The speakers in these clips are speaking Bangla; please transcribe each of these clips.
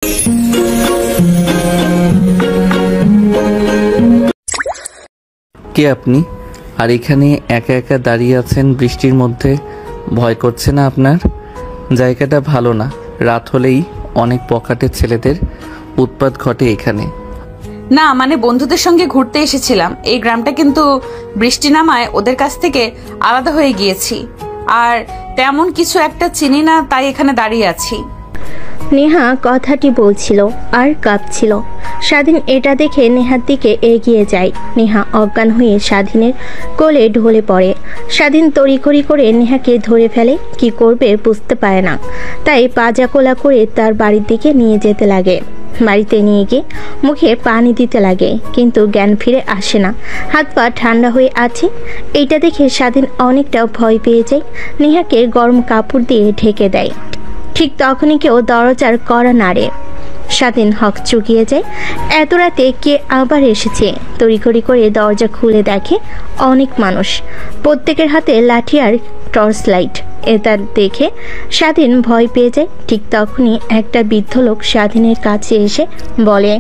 কে আপনি? আর এখানে একা একা দাঁড়িয়ে আছেন বৃষ্টির মধ্যে? ভয় করছে না আপনার? জায়গাটা ভালো না, রাত হলেই অনেক পকেটের ছেলেদের উৎপাত ঘটে এখানে। না মানে বন্ধুদের সঙ্গে ঘুরতে এসেছিলাম। এই গ্রামটা কিন্তু বৃষ্টি নামায় ওদের কাছ থেকে আলাদা হয়ে গিয়েছি, আর তেমন কিছু একটা চিনি না, তাই এখানে দাঁড়িয়ে আছি। নেহা কথাটি বলছিল আর কাঁপছিল। স্বাধীন এটা দেখে নেহার দিকে এগিয়ে যায়। নেহা অজ্ঞান হয়ে স্বাধীনের কোলে ঢলে পড়ে। স্বাধীন তড়িঘড়ি করে নেহাকে ধরে ফেলে, কি করবে বুঝতে পারে না, তাই পাজাকোলা করে তার বাড়ির দিকে নিয়ে যেতে লাগে। বাড়িতে নিয়ে গিয়ে মুখে পানি দিতে লাগে, কিন্তু জ্ঞান ফিরে আসে না, হাত পা ঠান্ডা হয়ে আছে। এইটা দেখে স্বাধীন অনেকটা ভয় পেয়ে যায়। নেহাকে গরম কাপড় দিয়ে ঢেকে দেয়। ঠিক তখনই কেউ দরজার কড়া নাড়ে। স্বাধীন হক চুকিয়ে যায়, এত রাতে কে আবার এসেছে। তড়িঘড়ি করে দরজা খুলে দেখে অনেক মানুষ, প্রত্যেকের হাতে লাঠি আর টর্চ লাইট। এটা দেখে স্বাধীন ভয় পেয়ে যায়। ঠিক তখনই একটা বৃদ্ধ লোক স্বাধীনের কাছে এসে বলে,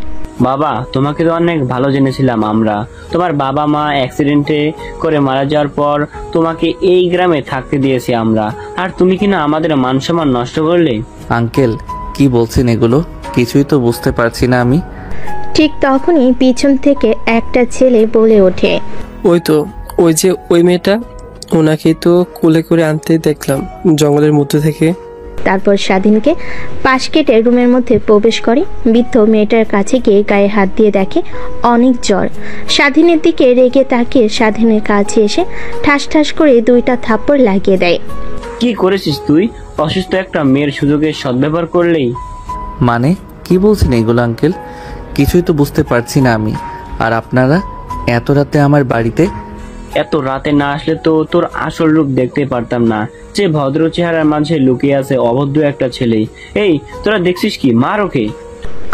বাবা, তোমাকে তো অনেক ভালো জেনেছিলাম আমরা। তোমার বাবা মা অ্যাক্সিডেন্টে করে মারা যাওয়ার পর তোমাকে এই গ্রামে থাকতে দিয়েছি আমরা, আর তুমি কিনা আমাদের মান সম্মান নষ্ট করলে। আঙ্কেল, কি বলছেন এগুলো? কিছুই তো বুঝতে পারছি না আমি। ঠিক তখনই পিছন থেকে একটা ছেলে বলে ওঠে, ওই যে ওই মেয়েটা, ওনাকে তো কোলে করে আনতে দেখলাম জঙ্গলের মধ্যে থেকে। তারপর স্বাধীনকে পাশ কেটে রুমের মধ্যে প্রবেশ করে। বৃদ্ধ মেয়েটার কাছে গিয়ে গায়ে হাত দিয়ে দেখে অনেক জ্বর। স্বাধীনের দিকে রেগে তাকিয়ে স্বাধীনের কাছে এসে ঠাস ঠাস করে দুইটা থাপ্পড় লাগিয়ে দেয়। কি করেছিস তুই? অসুস্থ একটা মেয়ের সুযোগের সদ্ব্যবহার করলেই। মানে কি বলছেন এগুলো আঙ্কেল? কিছুই তো বুঝতে পারছি না আমি। আর আপনারা এত রাতে আমার বাড়িতে? এত রাতে না আসলে তো তোর আসল রূপ দেখতে পারতাম না, যে ভদ্র চেহারার মাঝে লুকিয়ে আছে অভদ্র একটা ছেলে। এই তোরা দেখছিস কি? মার ওকে।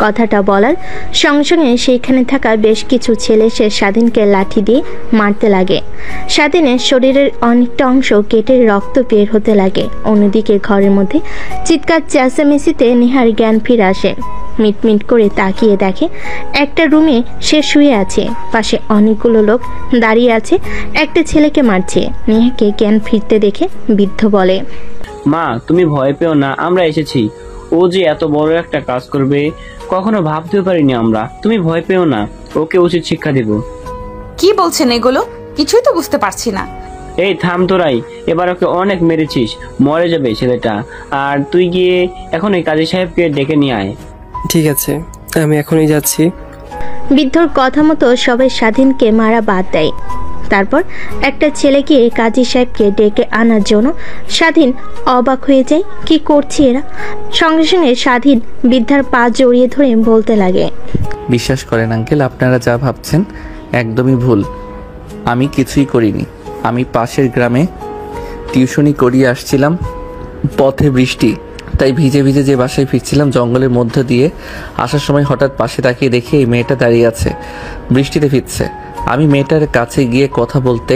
কথাটা বলার সঙ্গে সঙ্গে সেইখানে থাকা বেশ কিছু ছেলে সে স্বাধীনকে লাঠি দিয়ে মারতে লাগে। স্বাধীনের শরীরের অনেকটা অংশ কেটে রক্ত বের হতে লাগে। অন্যদিকে ঘরের মধ্যে চিৎকার চেঁচামেচিতে নেহার জ্ঞান ফিরে আসে। মিটমিট করে তাকিয়ে দেখে একটা রুমে সে শুয়ে আছে, পাশে অনেকগুলো লোক দাঁড়িয়ে আছে, একটা ছেলেকে মারছে। নেহাকে জ্ঞান ফিরতে দেখে বৃদ্ধ বলে, মা তুমি ভয় পেও না, আমরা এসেছি। ও যে এত বড় একটা কাজ করবে কখনো ভাবতেও পারিনি আমরা। তুমি ভয় পেও না, ওকে উচিত শিক্ষা দেব। কি বলছেন এগুলো? কিছুই তো বুঝতে পারছি না। এই থাম তোরাই, এবার ওকে অনেক মেরেছিস, মরে যাবে ছেলেটা। আর তুই গিয়ে এখন এই কাজী সাহেবকে ডেকে নিয়ে আয়। ঠিক আছে, আমি এখনই যাচ্ছি। বৃদ্ধর কথা মতো সবাই স্বাধীনকে মারা বাদ দেয়। তারপর একটা ছেলেকে কাজী সাহেবকে ডেকে আনার জন্য স্বাধীন অবাক হয়ে যায়, কি করছে এরা। সঙ্গে সঙ্গে স্বাধীন বৃদ্ধার পা জড়িয়ে ধরে বলতে লাগে, বিশ্বাস করেন আঙ্কেল, আপনারা যা ভাবছেন একদমই ভুল। আমি কিছুই করিনি। আমি পাশের গ্রামে টিউশনি করিয়ে আসছিলাম। পথে বৃষ্টি, তাই ভিজে ভিজে যে বাসায় ফিরছিলাম জঙ্গলের মধ্যে দিয়ে আসার সময় হঠাৎ পাশে তাকিয়ে দেখি এই মেয়েটা দাঁড়িয়ে আছে, বৃষ্টিতে ভিজছে। আমি মেয়েটার কাছে গিয়ে কথা বলতে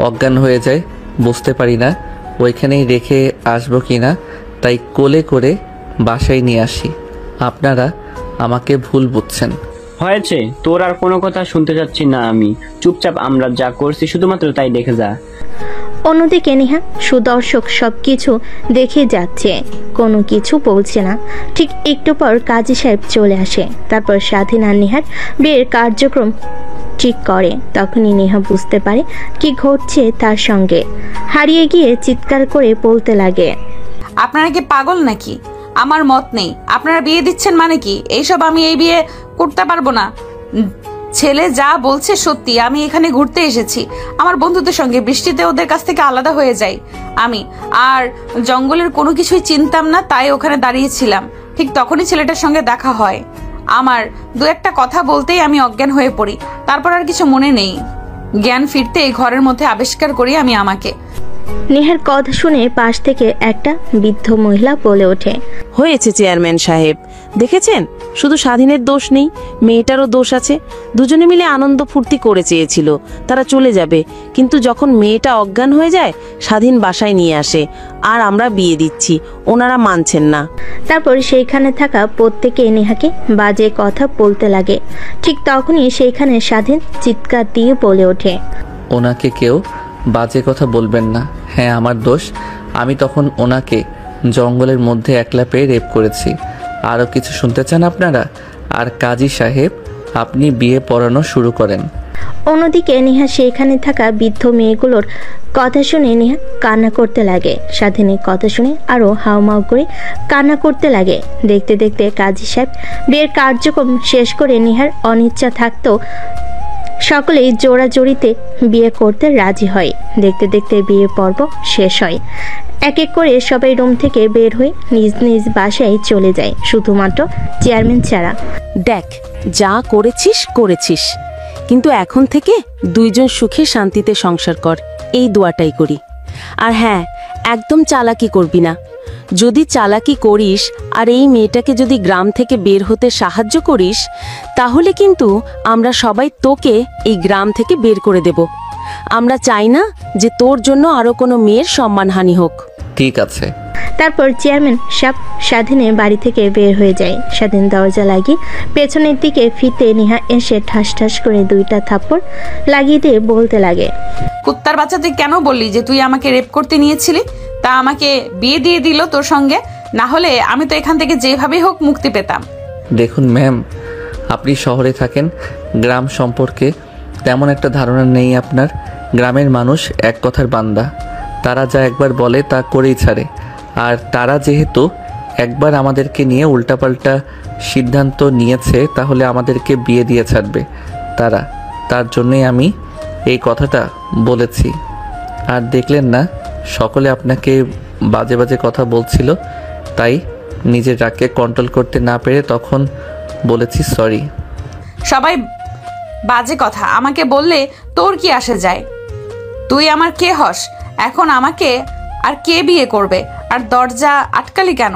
অজ্ঞান হয়ে যায়। বুঝতে পারি না ওইখানেই রেখে আসবো কি না, তাই কোলে করে বাসায় নিয়ে আসি। আপনারা আমাকে ভুল বুঝছেন। হয়েছে, তোর আর কোনো কথা শুনতে চাচ্ছি না আমি। চুপচাপ আমরা যা করছি শুধুমাত্র তাই দেখে যা। অন্যদিকে নেহা সুদর্শক সবকিছু দেখে যাচ্ছে, কোনো কিছু বলছে না। ঠিক একটু পর কাজী সাহেব চলে আসে। তারপর স্বাধীন আর নেহার বিয়ের কার্যক্রম ঠিক করে। তখনই নেহা বুঝতে পারে কি ঘটছে তার সঙ্গে। হারিয়ে গিয়ে চিৎকার করে বলতে লাগে, আপনারা কি পাগল নাকি? আমার মত নেই। আপনারা বিয়ে দিচ্ছেন মানে কি? এইসব আমি এই বিয়ে করতে পারবো না। ছেলে যা বলছে সত্যি। আমি এখানে ঘুরতে এসেছি আমার বন্ধুদের সঙ্গে, বৃষ্টিতে ওদের কাছ থেকে আলাদা হয়ে যাই আমি। আর জঙ্গলের কোনো কিছুই চিনতাম না, তাই ওখানে দাঁড়িয়েছিলাম। ঠিক তখনই ছেলেটার সঙ্গে দেখা হয় আমার। দু একটা কথা বলতেই আমি অজ্ঞান হয়ে পড়ি। তারপর আর কিছু মনে নেই। জ্ঞান ফিরতে ঘরের মধ্যে আবিষ্কার করি আমি আমাকে। নেহার কথা শুনে পাশ থেকে একটা বৃদ্ধ মহিলা বলে ওঠে, হয়েছে চেয়ারম্যান সাহেব, দেখেছেন শুধু স্বাধীনের দোষ নেই, মেয়েটারও দোষ আছে। দুজনে মিলে আনন্দ ফুর্তি করে চেয়েছিল তারা চলে যাবে, কিন্তু যখন মেয়েটা অজ্ঞান হয়ে যায় স্বাধীন বাসায় নিয়ে আসে, আর আমরা বিয়ে দিচ্ছি, ওনারা মানছেন না। তারপর সেইখানে থাকা প্রত্যেকে নেহাকে বাজে কথা বলতে লাগে। ঠিক তখনই সেইখানে স্বাধীন চিৎকার দিয়ে বলে ওঠে, ওনাকে কেউ বাজে কথা বলবেন না। হ্যাঁ, আমার দোষ। আমি তখন ওনাকে জঙ্গলের মধ্যে একলা পেয়ে রেপ করেছি। আরও কিছু শুনতে চান আপনারা? আর কাজী সাহেব, আপনি বিয়ে পড়ানো শুরু করেন। অন্যদিকে নেহা সেইখানে থাকা বৃদ্ধ মেয়েগুলোর কথা শুনে নেহা কান্না করতে লাগে। স্বাধীনের কথা শুনে আরও হাউমাউ করে কান্না করতে লাগে। দেখতে দেখতে কাজী সাহেব বিয়ের কার্যক্রম শেষ করে নেহার অনিচ্ছা থাকতেও সকলেই জোড়াজড়িতে বিয়ে করতে রাজি হয়। দেখতে দেখতে বিয়ে পর্ব শেষ হয়। এক এক করে সবাই রুম থেকে বের হয়ে নিজ নিজ বাসায় চলে যায়, শুধুমাত্র চেয়ারম্যান ছাড়া। দেখ, যা করেছিস করেছিস, কিন্তু এখন থেকে দুইজন সুখে শান্তিতে সংসার কর, এই দোয়াটাই করি। আর হ্যাঁ, একদম চালাকি করবি না। যদি চালাকি করিস আর এই মেয়েটাকে যদি গ্রাম থেকে বের হতে সাহায্য করিস, তাহলে কিন্তু আমরা সবাই তোকে এই গ্রাম থেকে বের করে দেব। আমরা চাই না যে তোর জন্য আরো কোনো মেয়ের সম্মানহানি হোক। ঠিক আছে। তারপর চেয়ারম্যান সাহেব স্বাধীনের বাড়ি থেকে বের হয়ে যায়। স্বাধীন দরজা লাগিয়ে পেছনের দিকে ফিরতে নেহা এসে ঠাস ঠাস করে দুইটা থাপ্পড় লাগিয়ে দিয়ে বলতে লাগে, কুত্তার বাচ্চা, তুই কেন বললি যে তুই আমাকে রেপ করতে নিয়েছিলি? তা আমাকে বিয়ে দিয়ে দিল তোর সঙ্গে, না হলে আমি তো এখান থেকে যেভাবেই হোক মুক্তি পেতাম। দেখুন ম্যাম, আপনি শহরে থাকেন, গ্রাম সম্পর্কে তেমন একটা ধারণা নেই আপনার। গ্রামের মানুষ এক কথার বান্দা, তারা যা একবার বলে তা করেই ছাড়ে। আর তারা যেহেতু একবার আমাদেরকে নিয়ে উল্টাপাল্টা সিদ্ধান্ত নিয়েছে, তাহলে আমাদেরকে বিয়ে দিয়ে ছাড়বে তার জন্যই আমি এই কথাটা বলেছি। আর দেখলেন না সকলে আপনাকে বাজে বাজে কথা বলছিল, তাই নিজের রাগকে কন্ট্রোল করতে না পেরে তখন বলেছি সরি। সবাই বাজে কথা আমাকে বললে তোর কি আসে যায়? তুই আমার কে হস? এখন আমাকে আর কে বিয়ে করবে? আর দরজা আটকালি কেন?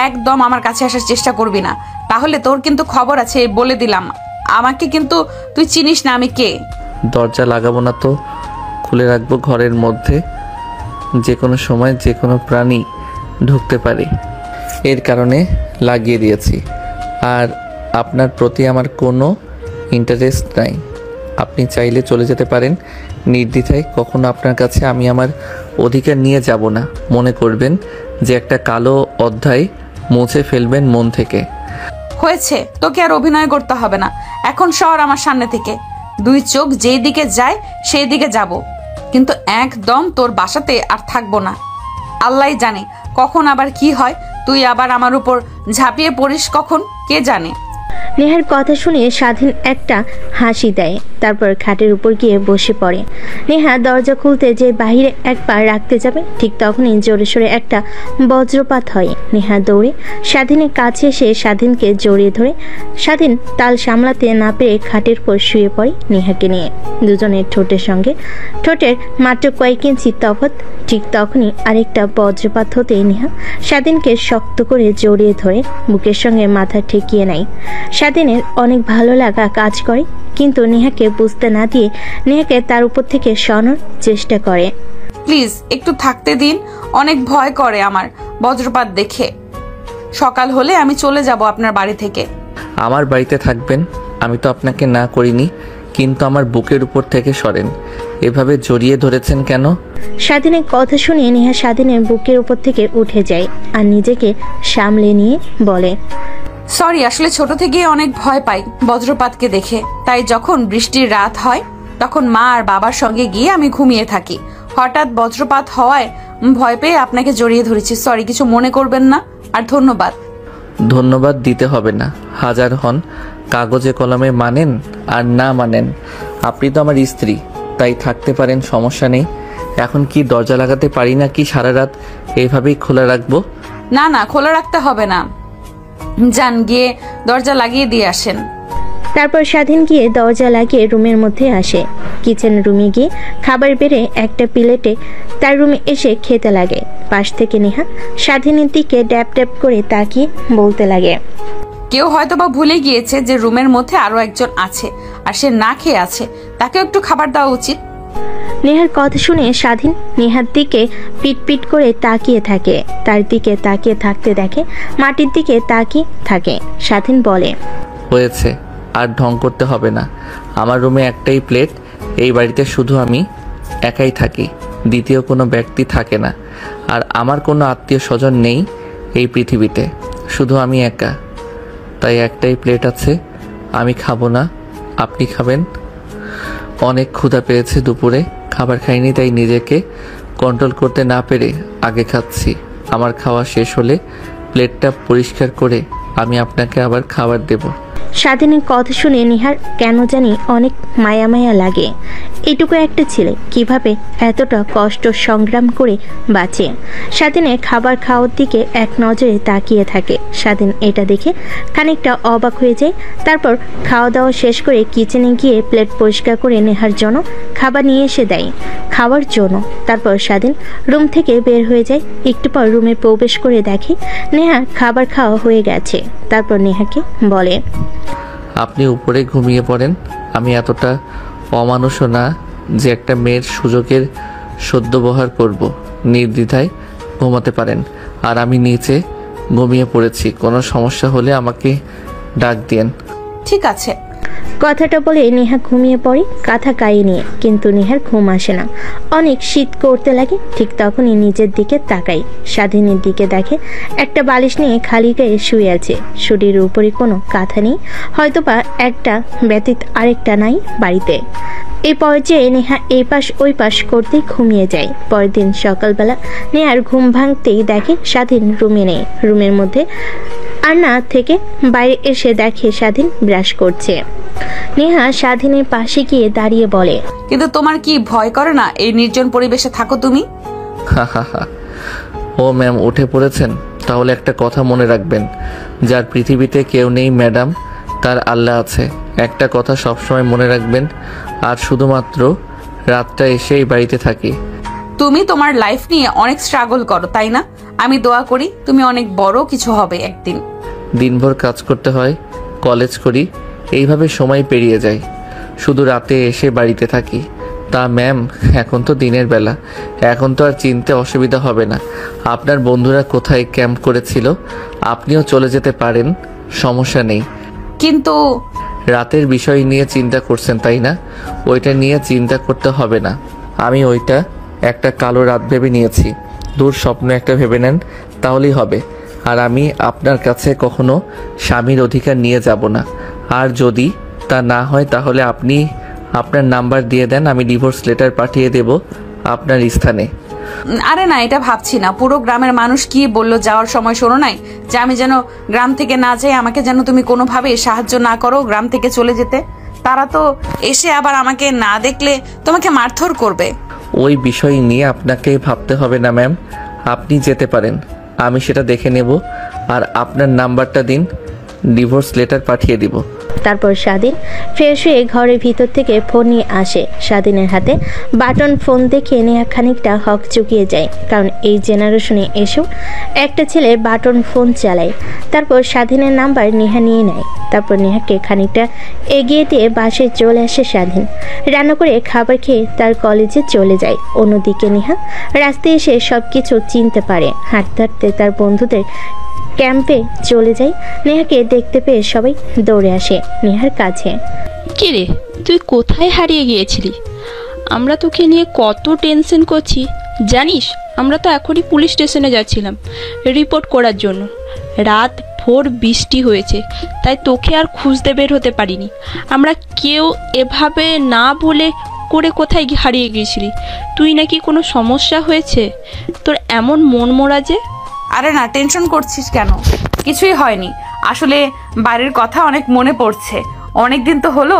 একদম আমার কাছে আসার চেষ্টা করবি না, তাহলে তোর কিন্তু খবর আছে, বলে দিলাম। আমাকে কিন্তু তুই চিনিস না আমি কে। দরজা লাগাবো না তো, খুলে রাখবো। ঘরের মধ্যে যে কোনো সময় যে কোনো প্রাণী ঢুকতে পারে, এর কারণে লাগিয়ে দিয়েছি। আর আপনার প্রতি আমার কোনো ইন্টারেস্ট নাই। আপনি চাইলে চলে যেতে পারেন নির্দ্বিধায়। কখনো আপনার কাছে আমি আমার অধিকার নিয়ে যাব না। মনে করবেন যে একটা কালো অধ্যায় মুছে ফেলবেন মন থেকে। হয়েছে, তোকে আর অভিনয় করতে হবে না। এখন সর আমার সামনে থেকে। দুই চোখ যেই দিকে যায় সেই দিকে যাব, কিন্তু একদম তোর বাসাতে আর থাকবো না। আল্লাহ জানে কখন আবার কি হয়, তুই আবার আমার উপর ঝাঁপিয়ে পড়িস কখন, কে জানে। নেহার কথা শুনে স্বাধীন একটা হাসি দেয়, তারপর খাটের উপর গিয়ে বসে পড়ে। নেহা দরজা খুলতে যে বাহিরে একবার রাখতে যাবে, ঠিক তখনই জোরে সোরে একটা বজ্রপাত হয়। নেহা দৌড়ে স্বাধীনের কাছে এসে স্বাধীনকে জড়িয়ে ধরে। স্বাধীন তাল সামলাতে না পেরে খাটের উপর শুয়ে পড়ে নেহাকে নিয়ে। দুজনের ঠোঁটের সঙ্গে ঠোঁটের মাত্র কয়েক ইঞ্চি তফাৎ। ঠিক তখনই আরেকটা বজ্রপাত হতে নেহা স্বাধীনকে শক্ত করে জড়িয়ে ধরে বুকের সঙ্গে মাথা ঠেকিয়ে নেয়। স্বাধীনের অনেক ভালো লাগা কাজ করে, কিন্তু নেহাকে বুঝতে না দিয়ে নেহাকে তার উপর থেকে সরানোর চেষ্টা করে। প্লিজ একটু থাকতে দিন, অনেক ভয় করে আমার বজ্রপাত দেখে। সকাল হলে আমি চলে যাব আপনার বাড়ি থেকে। আমার বাড়িতে থাকবেন, আমি তো আপনাকে না করিনি, কিন্তু আমার বুকের উপর থেকে সরেন। এভাবে জড়িয়ে ধরেছেন কেন? স্বাধীনের কথা শুনে নেহা স্বাধীনের বুকের উপর থেকে উঠে যায় আর নিজেকে সামলে নিয়ে বলে, সরি, আসলে ছোট থেকে অনেক ভয় পাই বজ্রপাতকে দেখে। তাই যখন বৃষ্টির রাত হয় তখন মা আর বাবার সঙ্গে গিয়ে আমি ঘুমিয়ে থাকি। হঠাৎ বজ্রপাত হওয়ায় ভয় পেয়ে আপনাকে জড়িয়ে ধরেছি। সরি, কিছু মনে করবেন না। আর ধন্যবাদ। ধন্যবাদ দিতে হবে না। হাজার হন, কাগজে কলমে মানেন আর না মানেন, আপনি তো আমার স্ত্রী, তাই থাকতে পারেন, সমস্যা নেই। এখন কি দরজা লাগাতে পারি না কি সারা রাত এইভাবেই খোলা রাখবো? না না, খোলা রাখতে হবে না, যান গিয়ে দরজা লাগিয়ে দিয়ে আসেন। তারপর স্বাধীন গিয়ে দরজা লাগিয়ে রুমের মধ্যে আসে। কিচেন রুমে গিয়ে খাবার বেড়ে একটা প্লেটে তার রুমে এসে খেতে লাগে। পাশ থেকে নেহা স্বাধীনের দিকে ড্যাপ ড্যাপ করে তাকিয়ে বলতে লাগে, কেউ হয়তো বা ভুলে গিয়েছে যে রুমের মধ্যে আরো একজন আছে, আর সে না খেয়ে আছে, তাকেও একটু খাবার দেওয়া উচিত। নেহার কথা শুনে স্বাধীন নেহার দিকে পিট করে তাকিয়ে থাকে। তার দিকে তাকিয়ে থাকতে দেখে মাটির দিকে তাকিয়ে থাকে। স্বাধীন বলে, হয়েছে, আর ঢং করতে হবে না। আমার রুমে একটাই প্লেট, এই বাড়িতে শুধু আমি একাই থাকি, দ্বিতীয় কোনো ব্যক্তি থাকে না। আর আমার কোনো আত্মীয় স্বজন নেই এই পৃথিবীতে, শুধু আমি একা। তাই একটাই প্লেট আছে, আমি খাবো না, আপনি খাবেন। অনেক ক্ষুধা পেয়েছে, দুপুরে খাবার খাইনি, তাই নিজেকে কন্ট্রোল করতে না পেরে আগে খাচ্ছি। আমার খাওয়া শেষ হলে প্লেটটা পরিষ্কার করে আমি আপনাকে আবার খাবার দেব। স্বাধীনের কথা শুনে নেহার কেন জানি অনেক মায়া মায়া লাগে। এটুকু একটা ছেলে কিভাবে এতটা কষ্ট সংগ্রাম করে বাঁচে। স্বাধীনের খাবার খাওয়ার দিকে এক নজরে তাকিয়ে থাকে। স্বাধীন এটা দেখে খানিকটা অবাক হয়ে যায়। তারপর খাওয়া দাওয়া শেষ করে কিচেনে গিয়ে প্লেট পরিষ্কার করে নেহার জন্য খাবার নিয়ে এসে দেয় খাওয়ার জন্য। তারপর স্বাধীন রুম থেকে বের হয়ে যায়। একটু পর রুমে প্রবেশ করে দেখে নেহা খাবার খাওয়া হয়ে গেছে। তারপর নেহাকে বলে, আপনি উপরে ঘুমিয়ে পড়েন। আমি এতটা অমানুষও না যে একটা মেয়ের সুযোগের সদ্ব্যবহার করব। নির্দ্বিধায় ঘুমাতে পারেন। আর আমি নিচে ঘুমিয়ে পড়েছি, কোনো সমস্যা হলে আমাকে ডাক দিয়েন। ঠিক আছে। কথাটা বলে নেহা ঘুমিয়ে পড়ে কাঁথা গায়ে নিয়ে। কিন্তু নেহার ঘুম আসে না, অনেক শীত করতে লাগে। ঠিক তখনই নিজের দিকে তাকাই, স্বাধীনের দিকে দেখে একটা বালিশ নিয়ে খালি গায়ে শুয়ে আছে। শরীরের উপরে কোনো কাঁথা নেই, হয়তোবা একটা ব্যতীত আরেকটা নাই বাড়িতে। এই পর্যায়ে নেহা এই পাশ ওই পাশ করতেই ঘুমিয়ে যায়। পরের দিন সকালবেলা নেহার ঘুম ভাঙতেই দেখে স্বাধীন রুমে নেই। রুমের মধ্যে আয়না থেকে বাইরে এসে দেখে স্বাধীন ব্রাশ করছে। নেহা স্বাধীনের পাশে গিয়ে দাঁড়িয়ে বলে, কিন্তু তোমার কি ভয় করে না এই নির্জন পরিবেশে থাকো তুমি? ও ম্যাম, উঠে পড়েছেন? তাহলে একটা কথা মনে রাখবেন, যার পৃথিবীতে কেউ নেই ম্যাডাম, তার আল্লাহ আছে। একটা কথা সবসময় মনে রাখবেন। আর শুধুমাত্র রাতটা এসে এই বাড়িতে থাকি। তুমি তোমার লাইফ নিয়ে অনেক স্ট্রাগল করো, তাই না? আমি দোয়া করি তুমি অনেক বড় কিছু হবে একদিন। দিনভর কাজ করতে হয়, কলেজ করি, এইভাবে সময় পেরিয়ে যায়। শুধু রাতে এসে বাড়িতে থাকি। তা ম্যাম, এখন তো দিনের বেলা, এখন তো আর চিনতে অসুবিধা হবে না। আপনার বন্ধুরা কোথায় ক্যাম্প করেছিল, আপনিও চলে যেতে পারেন, সমস্যা নেই। কিন্তু রাতের বিষয় নিয়ে চিন্তা করছেন তাই না? ওইটা নিয়ে চিন্তা করতে হবে না। আমি ওইটা একটা কালো রাত ভেবে নিয়েছি। দূর স্বপ্ন একটা ভেবে নেন, তাহলেই হবে। আর আমি আপনার কাছে কখনো স্বামীর অধিকার নিয়ে যাব না। আর যদি তা না হয় তাহলে আপনি আপনার নাম্বার দিয়ে দেন, আমি ডিভোর্স লেটার পাঠিয়ে দেব আপনার স্থানে। আরে না, এটা ভাবছি না। পুরো গ্রামের মানুষ কি বললো যাওয়ার সময়, শোনো নাই যে আমি যেন গ্রাম থেকে না যাই, আমাকে যেন তুমি কোনোভাবে সাহায্য না করো গ্রাম থেকে চলে যেতে। তারা তো এসে আবার আমাকে না দেখলে তোমাকে মারধর করবে। ওই বিষয় নিয়ে আপনাকে ভাবতে হবে না ম্যাম, আপনি যেতে পারেন, আমি সেটা দেখে নেব। আর আপনার নাম্বারটা দিন, ডিভোর্স লেটার পাঠিয়ে দিব। তারপর স্বাধীন ফ্রেশ হয়ে ঘরের ভিতর থেকে ফোন নিয়ে আসে। স্বাধীনের হাতে বাটন ফোন দেখে নেহা খানিকটা হক চুকিয়ে যায়, কারণ এই জেনারেশনে এসেও একটা ছেলে বাটন ফোন চালায়। তারপর স্বাধীনের নাম্বার নেহা নিয়ে নেয়। তারপর নেহাকে খানিকটা এগিয়ে দিয়ে বাসায় চলে আসে স্বাধীন। রান্না করে খাবার খেয়ে তার কলেজে চলে যায়। অন্যদিকে নেহা রাস্তায় এসে সব কিছু চিনতে পারে। হাঁটতে হাঁটতে তার বন্ধুদের ক্যাম্পে চলে যায়। নেহাকে দেখতে পেয়ে সবাই দৌড়ে আসে নেহার কাছে। কে রে, তুই কোথায় হারিয়ে গিয়েছিলি? আমরা তোকে নিয়ে কত টেনশন করছি জানিস? আমরা তো এখনই পুলিশ স্টেশনে যাচ্ছিলাম রিপোর্ট করার জন্য। রাত ভোর বৃষ্টি হয়েছে, তাই তোকে আর খুঁজতে বের হতে পারিনি আমরা কেউ। এভাবে না বলে করে কোথায় হারিয়ে গিয়েছিলি? তুই নাকি কোনো সমস্যা হয়েছে? তোর এমন মন মরা যে? আরে না, টেনশন করছিস কেন? কিছুই হয়নি। আসলে বাড়ির কথা অনেক মনে পড়ছে। অনেকদিন তো হলো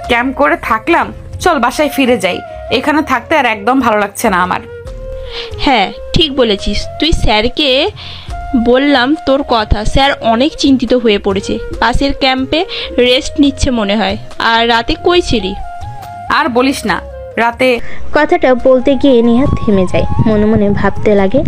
ক্যাম্প করে থাকলাম, চল বাসায় ফিরে যাই। এখানে থাকতে আর একদম ভালো লাগছে না আমার। হ্যাঁ, ঠিক বলেছিস। তুই স্যারকে বললাম তোর কথা, স্যার অনেক চিন্তিত হয়ে পড়েছে। পাশের ক্যাম্পে রেস্ট নিচ্ছে মনে হয়। আর রাতে কই ছিলি? আর বলিস না, রাতে কথাটা বলতে গিয়ে নেহা থেমে যায়, মনে মনে ভাবতে লাগে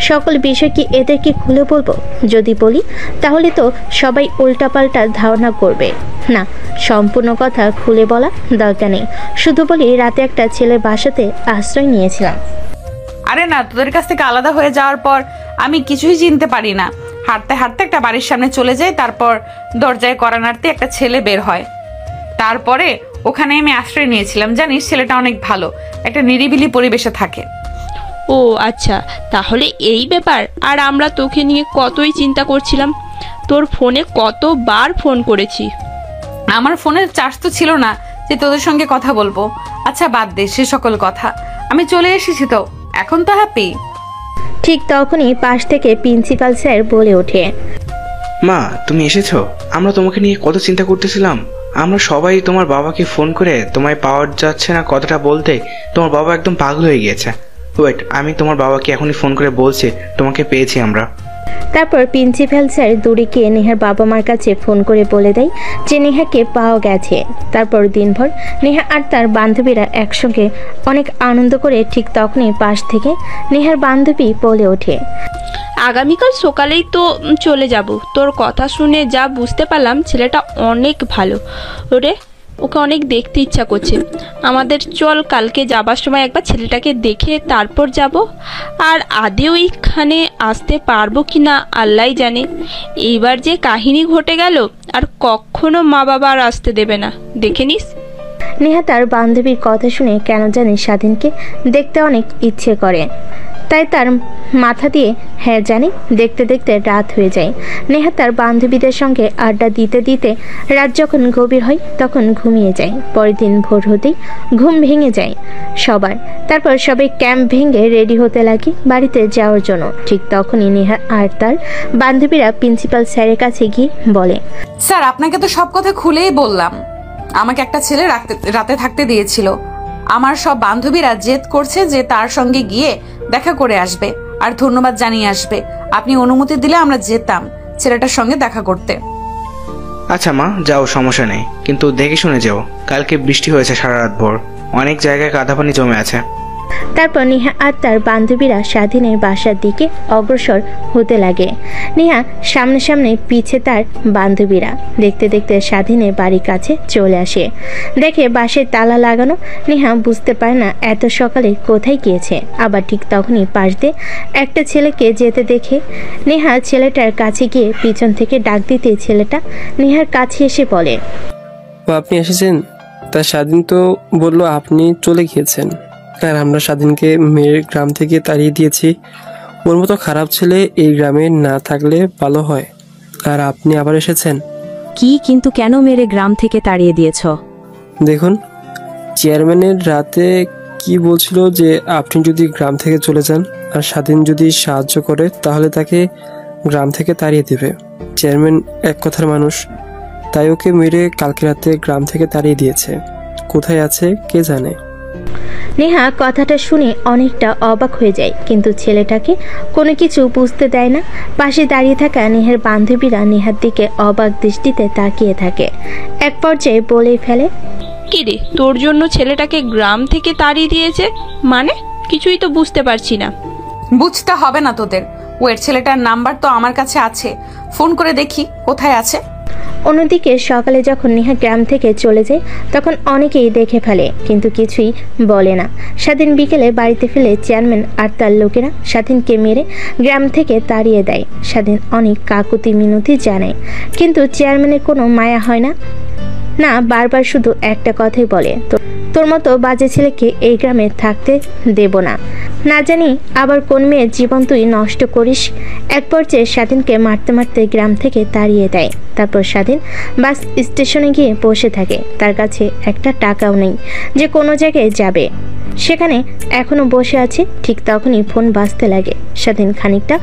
সকল বিষয় কি এদেরকে খুলে বলবো? যদি বলি তাহলে তো সবাই উল্টাপাল্টা ধারণা করবে। না, সম্পূর্ণ কথা খুলে বলা দরকার নেই। শুধু বলি রাতে একটা ছেলের বাসাতে আশ্রয় নিয়েছিলাম। আরে না, তোদের কাছ থেকে আলাদা হয়ে যাওয়ার পর আমি কিছুই চিনতে পারি না। হাঁটতে হাঁটতে একটা বাড়ির সামনে চলে যাই, তারপর দরজায় কড়া নাড়তে একটা ছেলে বের হয়। তারপরে ওখানে আমি আশ্রয় নিয়েছিলাম। জানিস, ছেলেটা অনেক ভালো, একটা নিরিবিলি পরিবেশে থাকে। ও আচ্ছা, তাহলে এই ব্যাপার। আর আমরা তোকে নিয়ে কতই চিন্তা করছিলাম, তোর ফোনে কতবার ফোন করেছি। আমার ফোনের চার্জ তো ছিল না যে তোদের সঙ্গে কথা বলবো। আচ্ছা বাদ দে সে সকল কথা, আমি চলে এসেছি তো, এখন তো হ্যাপি। ঠিক তখনই পাশ থেকে প্রিন্সিপাল স্যার বলে ওঠে, মা তুমি এসেছো? আমরা তোমাকে নিয়ে কত চিন্তা করতেছিলাম। আমরা সবাই তোমার বাবাকে ফোন করে তোমায় পাওয়া যাচ্ছে না কথাটা বলতে তোমার বাবা একদম পাগল হয়ে গিয়েছে। ওয়েট, আমি তোমার বাবাকে এখনই ফোন করে বলছি তোমাকে পেয়েছি আমরা। তারপর প্রিন্সিপাল স্যার দূরে গিয়ে নেহার বাবা মার কাছে ফোন করে বলে দেয় যে নেহাকে পাওয়া গেছে। তারপর দিনভর নেহা আর তার বান্ধবীরা একসঙ্গে অনেক আনন্দ করে। ঠিক তখনই পাশ থেকে নেহার বান্ধবী বলে ওঠে, আগামীকাল সকালেই তো চলে যাব। তোর কথা শুনে যা বুঝতে পারলাম ছেলেটা অনেক ভালো। ওরে, ওকে অনেক দেখতে ইচ্ছা করছে আমাদের। চল কালকে যাবার সময় একবার ছেলেটাকে দেখে তারপর যাব। আর আদেও এইখানে আসতে পারবো কি না আল্লাহ জানে। এইবার যে কাহিনী ঘটে গেল, আর কখনো মা বাবা আর আসতে দেবে না, দেখে নিস। নেহা তার বান্ধবীর কথা শুনে কেন জানি স্বাধীনকে দেখতে অনেক ইচ্ছে করে, তাই তার মাথা দিয়ে হ্যাঁ জানি দেখতে দেখতে রাত হয়ে যায়। নেহা তার বান্ধবীদের সঙ্গে আড্ডা দিতে দিতে রাত যখন গভীর হয় তখন ঘুমিয়ে যায়। পরের দিন ভোর হতেই ঘুম ভেঙে যায় সবার। তারপর সবাই ক্যাম্প ভেঙে রেডি হতে লাগে বাড়িতে যাওয়ার জন্য। ঠিক তখনই নেহা আর তার বান্ধবীরা প্রিন্সিপাল স্যারের কাছে গিয়ে বলে, স্যার আপনাকে তো সব কথা খুলেই বললাম। আমাকে একটা ছেলে রাতে থাকতে দিয়েছিল। আমার সব বান্ধবীরা জেদ করছে যে তার সঙ্গে গিয়ে দেখা করে আসবে আর ধন্যবাদ জানিয়ে আসবে। আপনি অনুমতি দিলে আমরা যেতাম ছেলেটার সঙ্গে দেখা করতে। আচ্ছা মা, যাও, সমস্যা নেই, কিন্তু দেখে শুনে যাও। কালকে বৃষ্টি হয়েছে সারা রাত ভোর, অনেক জায়গায় কাদা পানি জমে আছে। তারপর নেহা আর তার বান্ধবীরা স্বাধীনের বাসার দিকে অগ্রসর হতে লাগে। নেহা সামনে সামনে পিছে তার বান্ধবীরা। দেখতে দেখতে স্বাধীনের বাড়ির কাছে চলে আসে, দেখে বাসায় তালা লাগানো। নেহা বুঝতে পারে না এত সকালে কোথায় গিয়েছে। আবার ঠিক তখনই পাশ দিয়ে একটা ছেলেকে যেতে দেখে নেহা ছেলেটার কাছে গিয়ে পিছন থেকে ডাক দিতে ছেলেটা নেহার কাছে এসে বলে, আপনি এসেছেন? তা স্বাধীন তো বললো আপনি চলে গিয়েছেন, আর আমরা স্বাধীনকে মেয়ের গ্রাম থেকে তাড়িয়ে দিয়েছি। ওর মতো খারাপ ছেলে এই গ্রামে না থাকলে ভালো হয়, আর আপনি আবার এসেছেন। কি কিন্তু কেন মেরে গ্রাম থেকে তাড়িয়ে দিয়েছ? দেখুন, চেয়ারম্যানের রাতে কি বলছিল যে আপনি যদি গ্রাম থেকে চলে যান আর স্বাধীন যদি সাহায্য করে তাহলে তাকে গ্রাম থেকে তাড়িয়ে দেবে। চেয়ারম্যান এক কথার মানুষ, তাই ওকে মেরে কালকে রাতে গ্রাম থেকে তাড়িয়ে দিয়েছে। কোথায় আছে কে জানে। নেহা কথাটা শুনে অনেকটা অবাক হয়ে যায়, কিন্তু ছেলেটাকে কোনো কিছু বুঝতে দেয় না। পাশে দাঁড়িয়ে থাকা নেহার বান্ধবীরা নেহার দিকে অবাক দৃষ্টিতে তাকিয়ে থাকে। এক পর্যায়ে বলেই ফেলে, কি রে, তোর জন্য ছেলেটাকে গ্রাম থেকে তাড়িয়ে দিয়েছে মানে? কিছুই তো বুঝতে পারছি না। বুঝতে হবে না তোদের। ওয়ের ছেলেটার নাম্বার তো আমার কাছে আছে, ফোন করে দেখি কোথায় আছে। অন্যদিকে সকালে যখন নেহা গ্রাম থেকে চলে যায় তখন অনেকেই দেখে ফেলে, কিন্তু কিছুই বলে না। স্বাধীন বিকেলে বাড়িতে ফেলে চেয়ারম্যান আর তার লোকেরা স্বাধীনকে মেরে গ্রাম থেকে তাড়িয়ে দেয়। স্বাধীন অনেক কাকুতি মিনতি জানায়, কিন্তু চেয়ারম্যানের কোনো মায়া হয় না। না, বারবার শুধু একটা কথাই বলে, তোর মতো বাজে ছেলেকে এই গ্রামে থাকতে দেব না। না জানি আবার কোন মেয়ের জীবন তুই নষ্ট করিস। এক পর্যায়ে স্বাধীনকে মারতে মারতে গ্রাম থেকে তাড়িয়ে দেয়। তারপর স্বাধীন বাস স্টেশনে গিয়ে বসে থাকে। তার কাছে একটা টাকাও নেই যে কোনো জায়গায় যাবে, সেখানে এখনো বসে আছে। ঠিক তখনই ফোন বাজতে লাগে। স্বাধীন খানিকটা